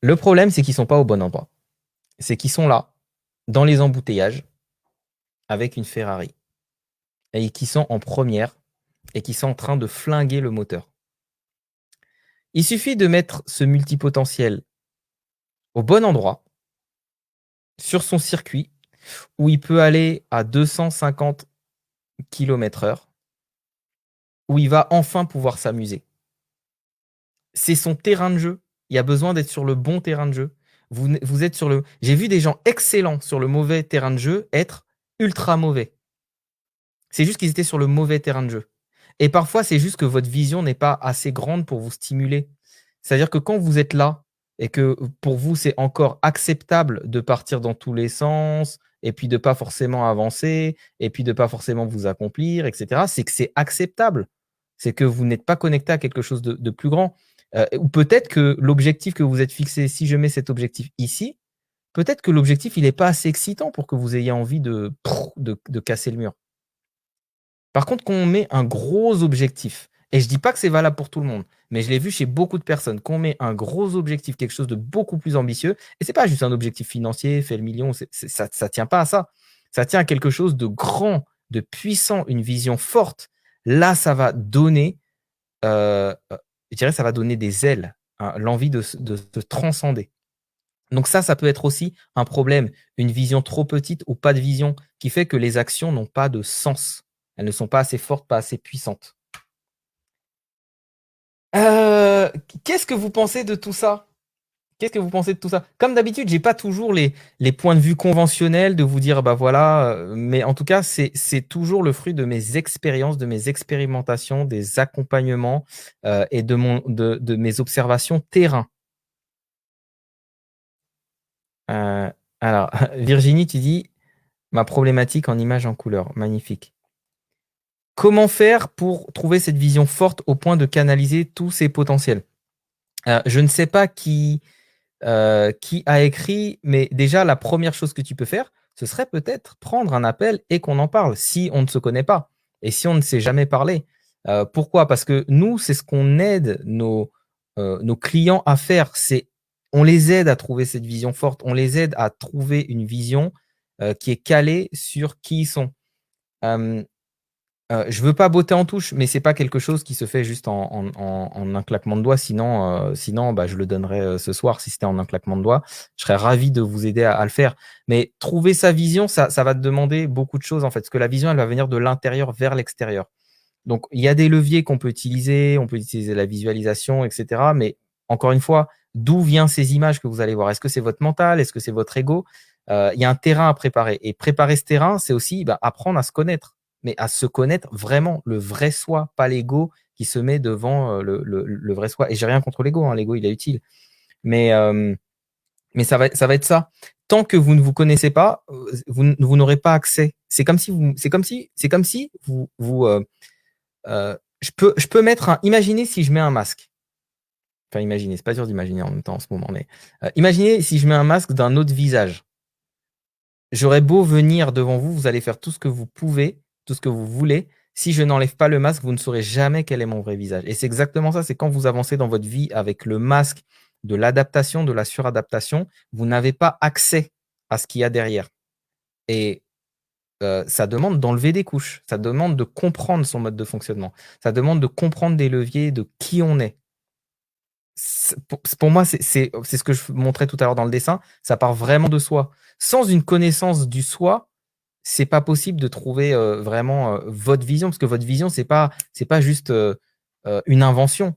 A: Le problème, c'est qu'ils sont pas au bon endroit. C'est qu'ils sont là, dans les embouteillages, avec une Ferrari, et qui sont en première, et qui sont en train de flinguer le moteur. Il suffit de mettre ce multipotentiel au bon endroit, sur son circuit, où il peut aller à 250 km/h, où il va enfin pouvoir s'amuser. C'est son terrain de jeu. Il y a besoin d'être sur le bon terrain de jeu. Vous êtes sur le. J'ai vu des gens excellents sur le mauvais terrain de jeu être ultra mauvais. C'est juste qu'ils étaient sur le mauvais terrain de jeu. Et parfois, c'est juste que votre vision n'est pas assez grande pour vous stimuler. C'est-à-dire que quand vous êtes là et que pour vous, c'est encore acceptable de partir dans tous les sens et puis de pas forcément avancer et puis de pas forcément vous accomplir, etc., c'est que c'est acceptable. C'est que vous n'êtes pas connecté à quelque chose de plus grand. Ou peut-être que l'objectif que vous êtes fixé, si je mets cet objectif ici, peut-être que l'objectif, il n'est pas assez excitant pour que vous ayez envie de casser le mur. Par contre, quand on met un gros objectif, et je dis pas que c'est valable pour tout le monde, mais je l'ai vu chez beaucoup de personnes, qu'on met un gros objectif, quelque chose de beaucoup plus ambitieux, et c'est pas juste un objectif financier, fait le million, ça tient pas à ça. Ça tient à quelque chose de grand, de puissant, une vision forte. Là, ça va donner, je dirais, ça va donner des ailes, hein, l'envie de se transcender. Donc ça peut être aussi un problème, une vision trop petite ou pas de vision, qui fait que les actions n'ont pas de sens. Elles ne sont pas assez fortes, pas assez puissantes. Qu'est-ce que vous pensez de tout ça? Qu'est-ce que vous pensez de tout ça? Comme d'habitude, j'ai pas toujours les points de vue conventionnels de vous dire, bah voilà, mais en tout cas, c'est toujours le fruit de mes expériences, de mes expérimentations, des accompagnements et de mes observations terrain. Alors, Virginie, tu dis ma problématique en image en couleur. Magnifique. Comment faire pour trouver cette vision forte au point de canaliser tous ces potentiels? Je ne sais pas qui a écrit, mais déjà, la première chose que tu peux faire, ce serait peut-être prendre un appel et qu'on en parle si on ne se connaît pas et si on ne s'est jamais parlé. Pourquoi? Parce que nous, c'est ce qu'on aide nos clients à faire. On les aide à trouver cette vision forte, on les aide à trouver une vision qui est calée sur qui ils sont. Je veux pas botter en touche, mais c'est pas quelque chose qui se fait juste en un claquement de doigts. Sinon, bah, je le donnerais ce soir si c'était en un claquement de doigts. Je serais ravi de vous aider à le faire. Mais trouver sa vision, ça va te demander beaucoup de choses en fait, parce que la vision, elle va venir de l'intérieur vers l'extérieur. Donc, il y a des leviers qu'on peut utiliser. On peut utiliser la visualisation, etc. Mais encore une fois, d'où viennent ces images que vous allez voir? Est-ce que c'est votre mental? Est-ce que c'est votre ego? Il y a un terrain à préparer. Et préparer ce terrain, c'est aussi apprendre à se connaître, mais à se connaître vraiment, le vrai soi, pas l'ego qui se met devant le vrai soi. Et j'ai rien contre l'ego, hein, l'ego, il est utile. Mais ça va être ça. Tant que vous ne vous connaissez pas, vous n'aurez pas accès. C'est comme si je peux mettre imaginez si je mets un masque. Enfin, imaginez, c'est pas dur d'imaginer en même temps en ce moment, mais imaginez si je mets un masque d'un autre visage. J'aurais beau venir devant vous, vous allez faire tout ce que vous pouvez, tout ce que vous voulez. Si je n'enlève pas le masque, vous ne saurez jamais quel est mon vrai visage. Et c'est exactement ça, c'est quand vous avancez dans votre vie avec le masque de l'adaptation, de la suradaptation, vous n'avez pas accès à ce qu'il y a derrière. Et ça demande d'enlever des couches, ça demande de comprendre son mode de fonctionnement, ça demande de comprendre des leviers de qui on est. Pour moi, c'est ce que je montrais tout à l'heure dans le dessin, ça part vraiment de soi. Sans une connaissance du soi, c'est pas possible de trouver vraiment votre vision, parce que votre vision, c'est pas juste une invention.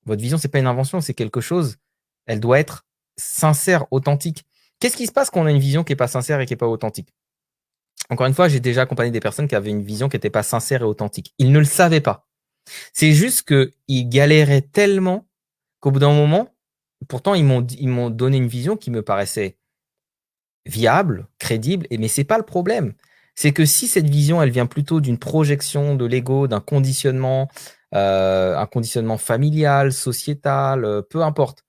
A: Votre vision, c'est pas une invention, c'est quelque chose. Elle doit être sincère, authentique. Qu'est-ce qui se passe quand on a une vision qui est pas sincère et qui est pas authentique? Encore une fois, j'ai déjà accompagné des personnes qui avaient une vision qui n'était pas sincère et authentique. Ils ne le savaient pas. C'est juste qu'ils galéraient tellement qu'au bout d'un moment, pourtant, ils m'ont donné une vision qui me paraissait viable, crédible, mais c'est pas le problème. C'est que si cette vision, elle vient plutôt d'une projection de l'ego, d'un conditionnement, un conditionnement familial, sociétal, peu importe.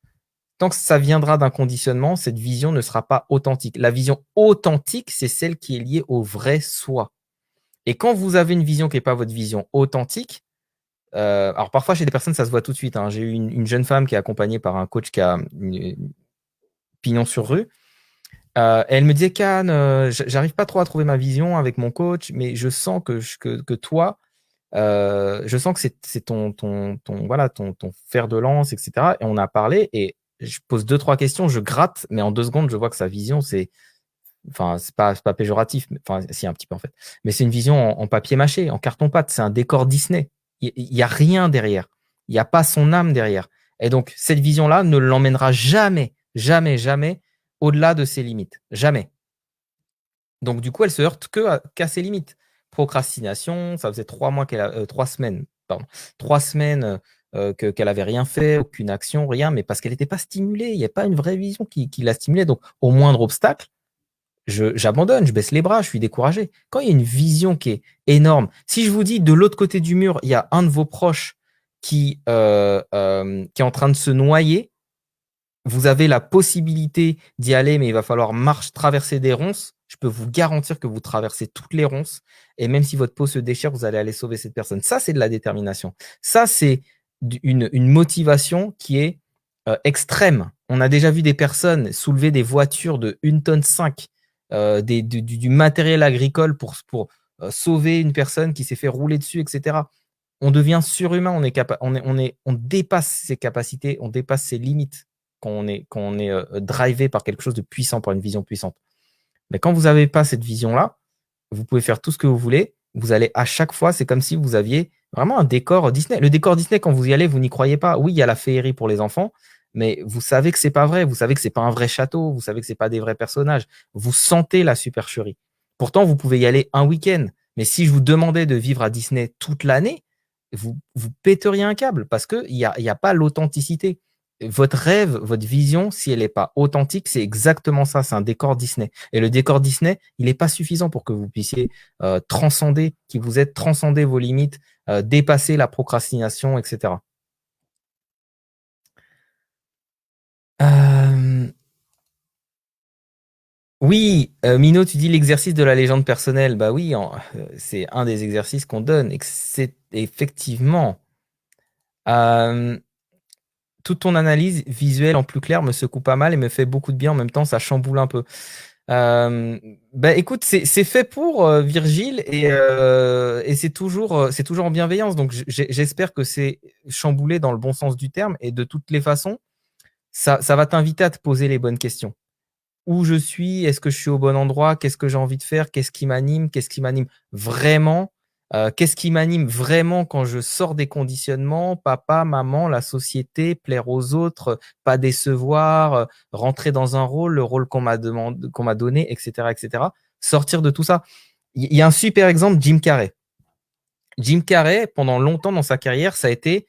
A: Tant que ça viendra d'un conditionnement, cette vision ne sera pas authentique. La vision authentique, c'est celle qui est liée au vrai soi. Et quand vous avez une vision qui n'est pas votre vision authentique, alors parfois chez des personnes, ça se voit tout de suite, hein. J'ai eu une jeune femme qui est accompagnée par un coach qui a pignon sur rue. Elle me disait, Can, j'arrive pas trop à trouver ma vision avec mon coach, mais je sens que toi, je sens que c'est ton fer de lance, etc. Et on a parlé et je pose 2-3 questions, je gratte, mais en 2 secondes, je vois que sa vision, c'est pas péjoratif, enfin, si, un petit peu en fait. Mais c'est une vision en papier mâché, en carton-pâte, c'est un décor Disney. Il y a rien derrière. Il n'y a pas son âme derrière. Et donc, cette vision-là ne l'emmènera jamais, jamais, jamais au-delà de ses limites. Jamais. Donc, du coup, elle se heurte qu'à ses limites. Procrastination, ça faisait 3 semaines, pardon, 3 semaines qu'elle avait rien fait, aucune action, rien, mais parce qu'elle n'était pas stimulée. Il n'y a pas une vraie vision qui la stimulait. Donc, au moindre obstacle, j'abandonne, je baisse les bras, je suis découragé. Quand il y a une vision qui est énorme, si je vous dis de l'autre côté du mur, il y a un de vos proches qui est en train de se noyer, vous avez la possibilité d'y aller, mais il va falloir traverser des ronces. Je peux vous garantir que vous traversez toutes les ronces. Et même si votre peau se déchire, vous allez aller sauver cette personne. Ça, c'est de la détermination. Ça, c'est une motivation qui est extrême. On a déjà vu des personnes soulever des voitures de 1,5 tonne, du matériel agricole pour sauver une personne qui s'est fait rouler dessus, etc. On devient surhumain, on dépasse ses capacités, on dépasse ses limites quand on est drivé par quelque chose de puissant, par une vision puissante. Mais quand vous n'avez pas cette vision-là, vous pouvez faire tout ce que vous voulez. Vous allez à chaque fois, c'est comme si vous aviez vraiment un décor Disney. Le décor Disney, quand vous y allez, vous n'y croyez pas. Oui, il y a la féerie pour les enfants, mais vous savez que c'est pas vrai. Vous savez que c'est pas un vrai château. Vous savez que c'est pas des vrais personnages. Vous sentez la supercherie. Pourtant, vous pouvez y aller un week-end. Mais si je vous demandais de vivre à Disney toute l'année, vous pèteriez un câble parce qu'il n'y a pas l'authenticité. Votre rêve, votre vision, si elle n'est pas authentique, c'est exactement ça, c'est un décor Disney. Et le décor Disney, il n'est pas suffisant pour que vous puissiez transcender, qui vous êtes transcender vos limites, dépasser la procrastination, etc. Oui, Mino, tu dis l'exercice de la légende personnelle. Bah oui, c'est un des exercices qu'on donne. Et c'est effectivement, toute ton analyse visuelle en plus clair me secoue pas mal et me fait beaucoup de bien. En même temps, ça chamboule un peu. Bah écoute, c'est fait pour Virgile et c'est toujours en bienveillance. Donc j'espère que c'est chamboulé dans le bon sens du terme. Et de toutes les façons, ça va t'inviter à te poser les bonnes questions. Où je suis, est-ce que je suis au bon endroit, qu'est-ce que j'ai envie de faire, qu'est-ce qui m'anime vraiment, qu'est-ce qui m'anime vraiment quand je sors des conditionnements, papa, maman, la société, plaire aux autres, pas décevoir, rentrer dans un rôle, le rôle qu'on m'a donné, etc., etc. Sortir de tout ça. Il y a un super exemple, Jim Carrey. Jim Carrey, pendant longtemps dans sa carrière, ça a été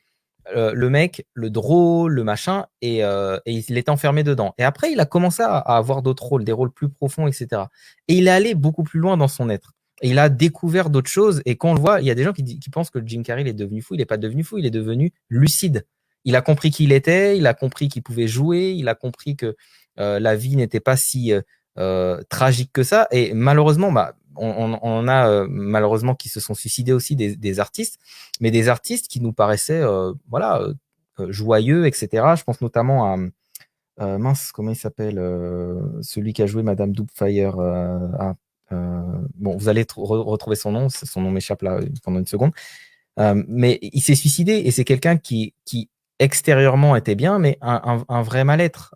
A: le mec, le drôle, le machin, et il était enfermé dedans. Et après, il a commencé à avoir d'autres rôles, des rôles plus profonds, etc. Et il est allé beaucoup plus loin dans son être. Et il a découvert d'autres choses. Et quand on le voit, il y a des gens qui pensent que Jim Carrey il est devenu fou. Il n'est pas devenu fou, il est devenu lucide. Il a compris qui il était, il a compris qu'il pouvait jouer, il a compris que la vie n'était pas si tragique que ça. Et malheureusement, bah, on a malheureusement qui se sont suicidés aussi des artistes, mais des artistes qui nous paraissaient voilà, joyeux, etc. Je pense notamment à mince, comment il s'appelle celui qui a joué Madame Doubtfire. Bon, vous allez retrouver son nom m'échappe là pendant une seconde. Mais il s'est suicidé et c'est quelqu'un qui extérieurement était bien, mais un vrai mal-être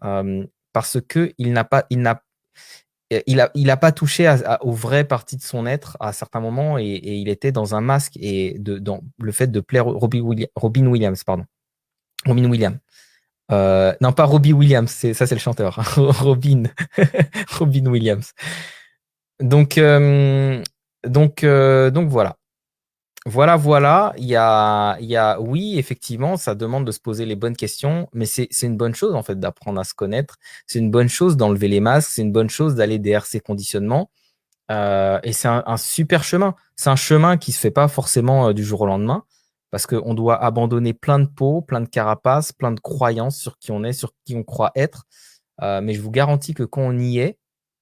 A: parce que il n'a pas touché aux vraies parties de son être à certains moments et il était dans un masque et dans le fait de plaire Robin Williams, pardon. Robin Williams. Non, pas Robbie Williams, ça c'est le chanteur. Robin. Robin Williams. Donc voilà. Voilà. Oui, effectivement, ça demande de se poser les bonnes questions, mais c'est une bonne chose, en fait, d'apprendre à se connaître. C'est une bonne chose d'enlever les masques. C'est une bonne chose d'aller derrière ses conditionnements. Et c'est un super chemin. C'est un chemin qui se fait pas forcément du jour au lendemain parce qu'on doit abandonner plein de peaux, plein de carapaces, plein de croyances sur qui on est, sur qui on croit être. Mais je vous garantis que quand on y est,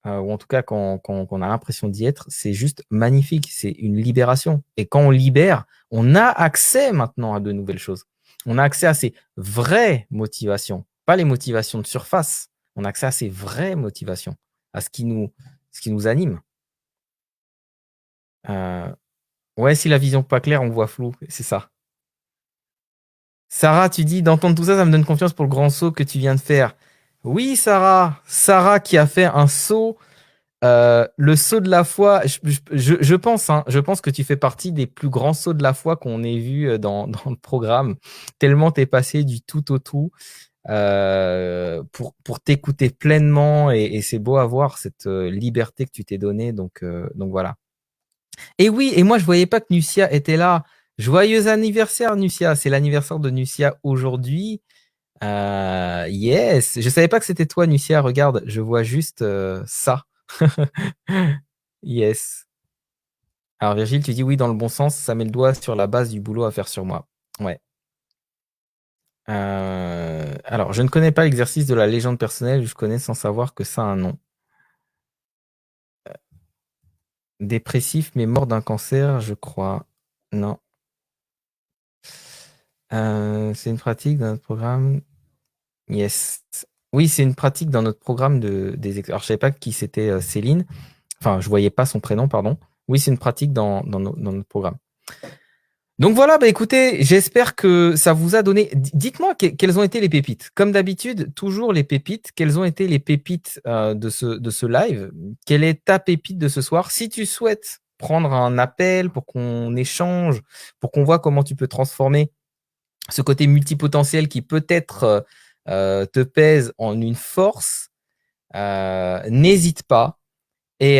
A: ou en tout cas quand on a l'impression d'y être, c'est juste magnifique. C'est une libération. Et quand on libère, on a accès maintenant à de nouvelles choses. On a accès à ces vraies motivations, pas les motivations de surface. On a accès à ces vraies motivations, à ce qui nous anime. Ouais, si la vision n'est pas claire, on voit flou, c'est ça. Sarah, tu dis, d'entendre tout ça, ça me donne confiance pour le grand saut que tu viens de faire. Oui, Sarah. Sarah qui a fait un saut, le saut de la foi. Je pense, hein, je pense que tu fais partie des plus grands sauts de la foi qu'on ait vu dans le programme. Tellement tu es passé du tout au tout. pour t'écouter pleinement et c'est beau à voir cette liberté que tu t'es donnée. Donc voilà. Et oui, et moi je voyais pas que Nucia était là. Joyeux anniversaire Nucia, c'est l'anniversaire de Nucia aujourd'hui. Yes, je savais pas que c'était toi Nucia, regarde, je vois juste ça. Yes. Alors Virgile, tu dis oui dans le bon sens, ça met le doigt sur la base du boulot à faire sur moi. Ouais. Alors, je ne connais pas l'exercice de la légende personnelle, je connais sans savoir que ça a un nom. Dépressif mais mort d'un cancer, je crois. Non. C'est une pratique dans notre programme. Yes. Oui, c'est une pratique dans notre programme Alors, je savais pas qui c'était Céline. Enfin, je voyais pas son prénom, pardon. Oui, c'est une pratique dans notre programme. Donc voilà, bah écoutez, j'espère que ça vous a donné. Dites-moi quelles ont été les pépites. Comme d'habitude, toujours les pépites. Quelles ont été les pépites de ce live? Quelle est ta pépite de ce soir? Si tu souhaites prendre un appel pour qu'on échange, pour qu'on voit comment tu peux transformer ce côté multipotentiel qui peut-être te pèse en une force, n'hésite pas. Et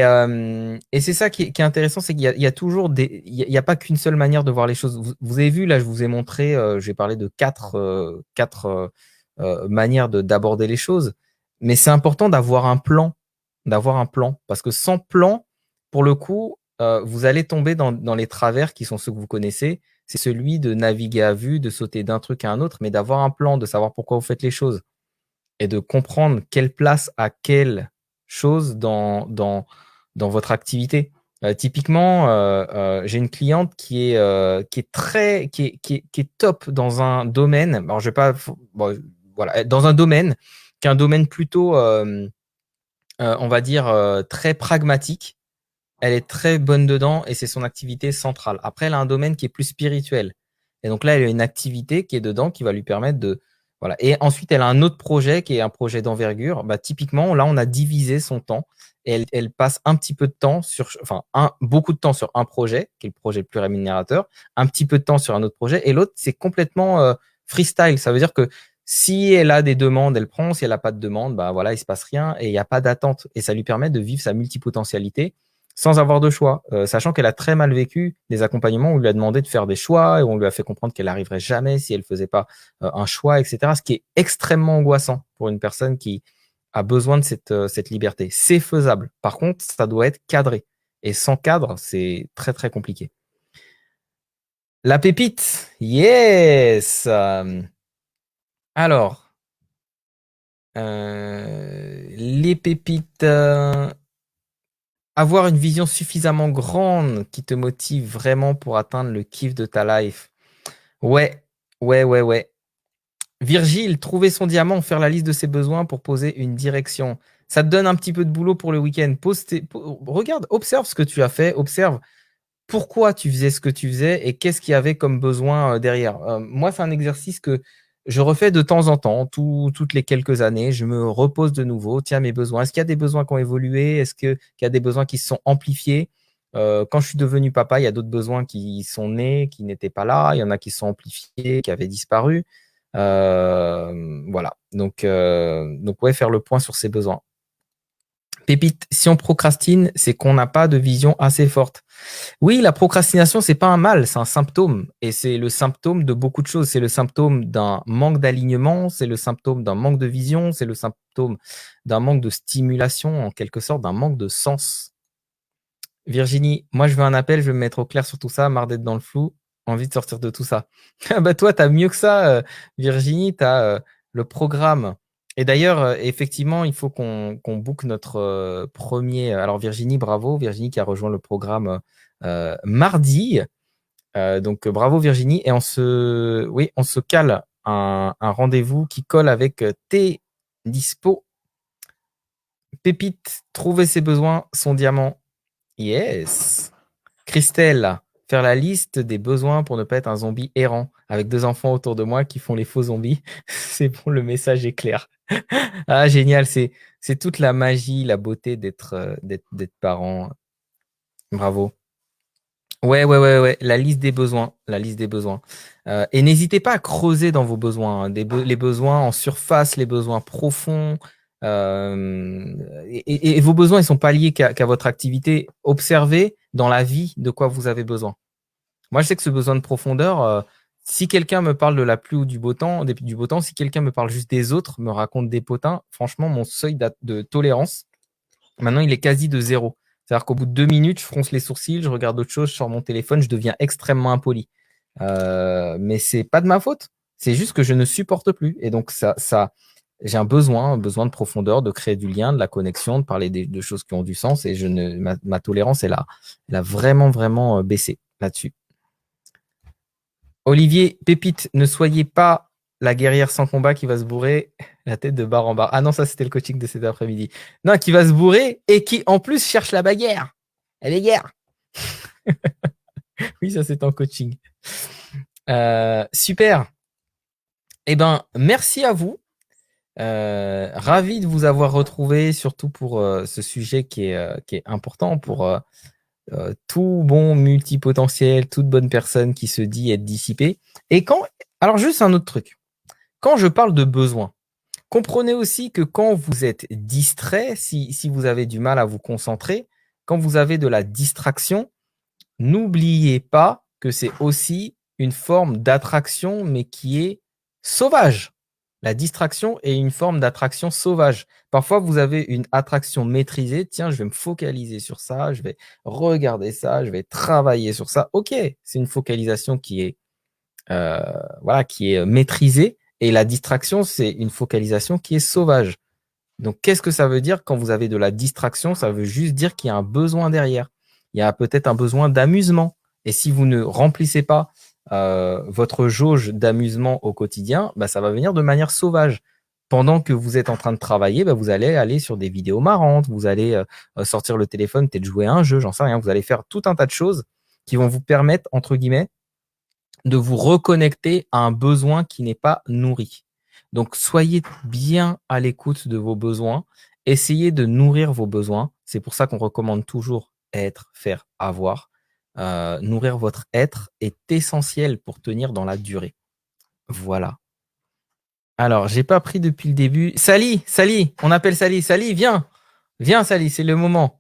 A: c'est ça qui est intéressant, c'est qu'il y a toujours il y a pas qu'une seule manière de voir les choses. Vous avez vu, là, je vous ai montré, j'ai parlé de quatre manières d'aborder les choses. Mais c'est important d'avoir un plan. Parce que sans plan, pour le coup, vous allez tomber dans les travers qui sont ceux que vous connaissez. C'est celui de naviguer à vue, de sauter d'un truc à un autre, mais d'avoir un plan, de savoir pourquoi vous faites les choses et de comprendre quelle place a quelle chose dans votre activité. Typiquement, j'ai une cliente qui est top dans un domaine. Alors, je vais pas, bon, voilà, dans un domaine qui est un domaine plutôt, on va dire, très pragmatique. Elle est très bonne dedans et c'est son activité centrale. Après, elle a un domaine qui est plus spirituel. Et donc là, elle a une activité qui est dedans qui va lui permettre de. Voilà. Et ensuite, elle a un autre projet qui est un projet d'envergure. Bah, typiquement, là, on a divisé son temps et elle passe un petit peu de temps beaucoup de temps sur un projet, qui est le projet le plus rémunérateur, un petit peu de temps sur un autre projet et l'autre, c'est complètement freestyle. Ça veut dire que si elle a des demandes, elle prend. Si elle n'a pas de demande, bah voilà, il se passe rien et il n'y a pas d'attente. Et ça lui permet de vivre sa multipotentialité sans avoir de choix, sachant qu'elle a très mal vécu des accompagnements où on lui a demandé de faire des choix et on lui a fait comprendre qu'elle n'arriverait jamais si elle ne faisait pas un choix, etc. Ce qui est extrêmement angoissant pour une personne qui a besoin de cette liberté. C'est faisable. Par contre, ça doit être cadré. Et sans cadre, c'est très, très compliqué. La pépite, yes. Alors, les pépites. Avoir une vision suffisamment grande qui te motive vraiment pour atteindre le kiff de ta life. Ouais, ouais. Virgile, trouver son diamant, faire la liste de ses besoins pour poser une direction. Ça te donne un petit peu de boulot pour le week-end. Regarde, observe ce que tu as fait, observe pourquoi tu faisais ce que tu faisais et qu'est-ce qu'il y avait comme besoin derrière. Moi, c'est un exercice que je refais de temps en temps, toutes les quelques années. Je me repose de nouveau. Tiens, mes besoins. Est-ce qu'il y a des besoins qui ont évolué? Est-ce qu'il y a des besoins qui se sont amplifiés? Quand je suis devenu papa, il y a d'autres besoins qui sont nés, qui n'étaient pas là. Il y en a qui se sont amplifiés, qui avaient disparu. Voilà. Donc ouais, faire le point sur ces besoins. Pépite, si on procrastine, c'est qu'on n'a pas de vision assez forte. Oui, la procrastination, c'est pas un mal, c'est un symptôme. Et c'est le symptôme de beaucoup de choses. C'est le symptôme d'un manque d'alignement, c'est le symptôme d'un manque de vision, c'est le symptôme d'un manque de stimulation, en quelque sorte, d'un manque de sens. Virginie, moi, je veux un appel, je vais me mettre au clair sur tout ça, marre d'être dans le flou, envie de sortir de tout ça. Bah, toi, tu as mieux que ça, Virginie, tu as le programme. Et d'ailleurs, effectivement, il faut qu'on book notre premier. Alors, Virginie, bravo, Virginie qui a rejoint le programme mardi. Donc, bravo, Virginie. Et on se cale un rendez-vous qui colle avec tes dispo. Pépite, trouver ses besoins, son diamant. Yes. Christelle, faire la liste des besoins pour ne pas être un zombie errant avec deux enfants autour de moi qui font les faux zombies. C'est bon, le message est clair. Ah, génial, c'est toute la magie, la beauté d'être parent. Bravo. Ouais, la liste des besoins, la liste des besoins. Et n'hésitez pas à creuser dans vos besoins, hein, les besoins en surface, les besoins profonds. Et vos besoins, ils sont pas liés qu'à votre activité. Observez dans la vie de quoi vous avez besoin. Moi, je sais que ce besoin de profondeur, si quelqu'un me parle de la pluie ou du beau temps, du beau temps, si quelqu'un me parle juste des autres, me raconte des potins, franchement, mon seuil de tolérance, maintenant, il est quasi de 0. C'est-à-dire qu'au bout de 2 minutes, je fronce les sourcils, je regarde autre chose, je sors mon téléphone, je deviens extrêmement impoli. Mais c'est pas de ma faute. C'est juste que je ne supporte plus. Et donc, j'ai un besoin de profondeur, de créer du lien, de la connexion, de parler de choses qui ont du sens. Et ma tolérance, elle a vraiment, vraiment baissé là-dessus. Olivier, Pépite, ne soyez pas la guerrière sans combat qui va se bourrer la tête de barre en barre. Ah non, ça c'était le coaching de cet après-midi. Non, qui va se bourrer et qui en plus cherche la bagarre. Elle est guerre. Oui, ça c'est en coaching. Super. Eh ben, merci à vous. Ravi de vous avoir retrouvé, surtout pour ce sujet qui est important pour tout bon multipotentiel, toute bonne personne qui se dit être dissipée. Alors juste un autre truc. Quand je parle de besoin, comprenez aussi que quand vous êtes distrait, si vous avez du mal à vous concentrer, quand vous avez de la distraction, n'oubliez pas que c'est aussi une forme d'attraction, mais qui est sauvage. La distraction est une forme d'attraction sauvage. Parfois, vous avez une attraction maîtrisée. Tiens, je vais me focaliser sur ça, je vais regarder ça, je vais travailler sur ça. Ok, c'est une focalisation qui est maîtrisée. Et la distraction, c'est une focalisation qui est sauvage. Donc, qu'est-ce que ça veut dire quand vous avez de la distraction? Ça veut juste dire qu'il y a un besoin derrière. Il y a peut-être un besoin d'amusement. Et si vous ne remplissez pas votre jauge d'amusement au quotidien, bah, ça va venir de manière sauvage. Pendant que vous êtes en train de travailler, bah, vous allez aller sur des vidéos marrantes, vous allez sortir le téléphone, peut-être jouer à un jeu, j'en sais rien. Vous allez faire tout un tas de choses qui vont vous permettre, entre guillemets, de vous reconnecter à un besoin qui n'est pas nourri. Donc, soyez bien à l'écoute de vos besoins. Essayez de nourrir vos besoins. C'est pour ça qu'on recommande toujours être, faire, avoir. Nourrir votre être est essentiel pour tenir dans la durée. Voilà. Alors, j'ai pas pris depuis le début. Sally, on appelle Sally. Sally, viens. Viens, Sally, c'est le moment.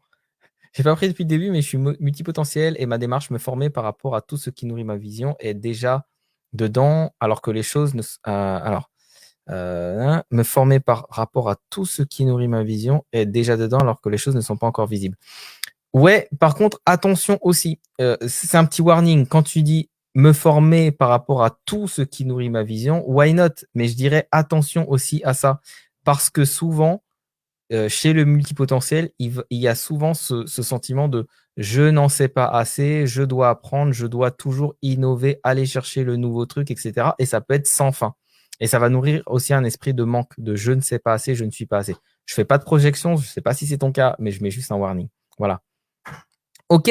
A: J'ai pas pris depuis le début, mais je suis multipotentiel et ma démarche me former par rapport à tout ce qui nourrit ma vision est déjà dedans, alors que les choses ne. Me former par rapport à tout ce qui nourrit ma vision est déjà dedans, alors que les choses ne sont pas encore visibles. Ouais, par contre, attention aussi. C'est un petit warning. Quand tu dis me former par rapport à tout ce qui nourrit ma vision, why not? Mais je dirais attention aussi à ça. Parce que souvent, chez le multipotentiel, il y a souvent ce sentiment de je n'en sais pas assez, je dois apprendre, je dois toujours innover, aller chercher le nouveau truc, etc. Et ça peut être sans fin. Et ça va nourrir aussi un esprit de manque, de je ne sais pas assez, je ne suis pas assez. Je fais pas de projection, je ne sais pas si c'est ton cas, mais je mets juste un warning. Voilà. Ok,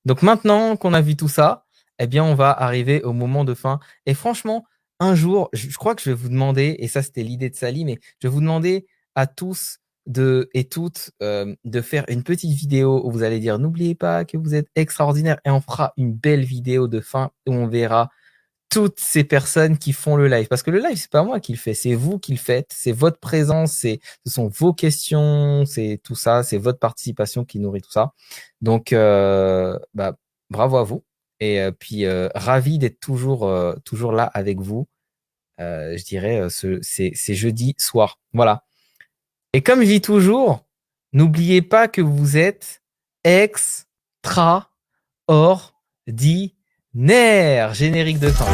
A: donc maintenant qu'on a vu tout ça, eh bien, on va arriver au moment de fin. Et franchement, un jour, je crois que je vais vous demander, et ça c'était l'idée de Sally, mais je vais vous demander à tous et toutes de faire une petite vidéo où vous allez dire n'oubliez pas que vous êtes extraordinaire et on fera une belle vidéo de fin où on verra toutes ces personnes qui font le live. Parce que le live, c'est pas moi qui le fais, c'est vous qui le faites, c'est votre présence, ce sont vos questions, c'est tout ça, c'est votre participation qui nourrit tout ça. Donc, bravo à vous. Et puis, ravi d'être toujours là avec vous. Je dirais, c'est jeudi soir. Voilà. Et comme je dis toujours, n'oubliez pas que vous êtes extraordinaire. Générique de fin.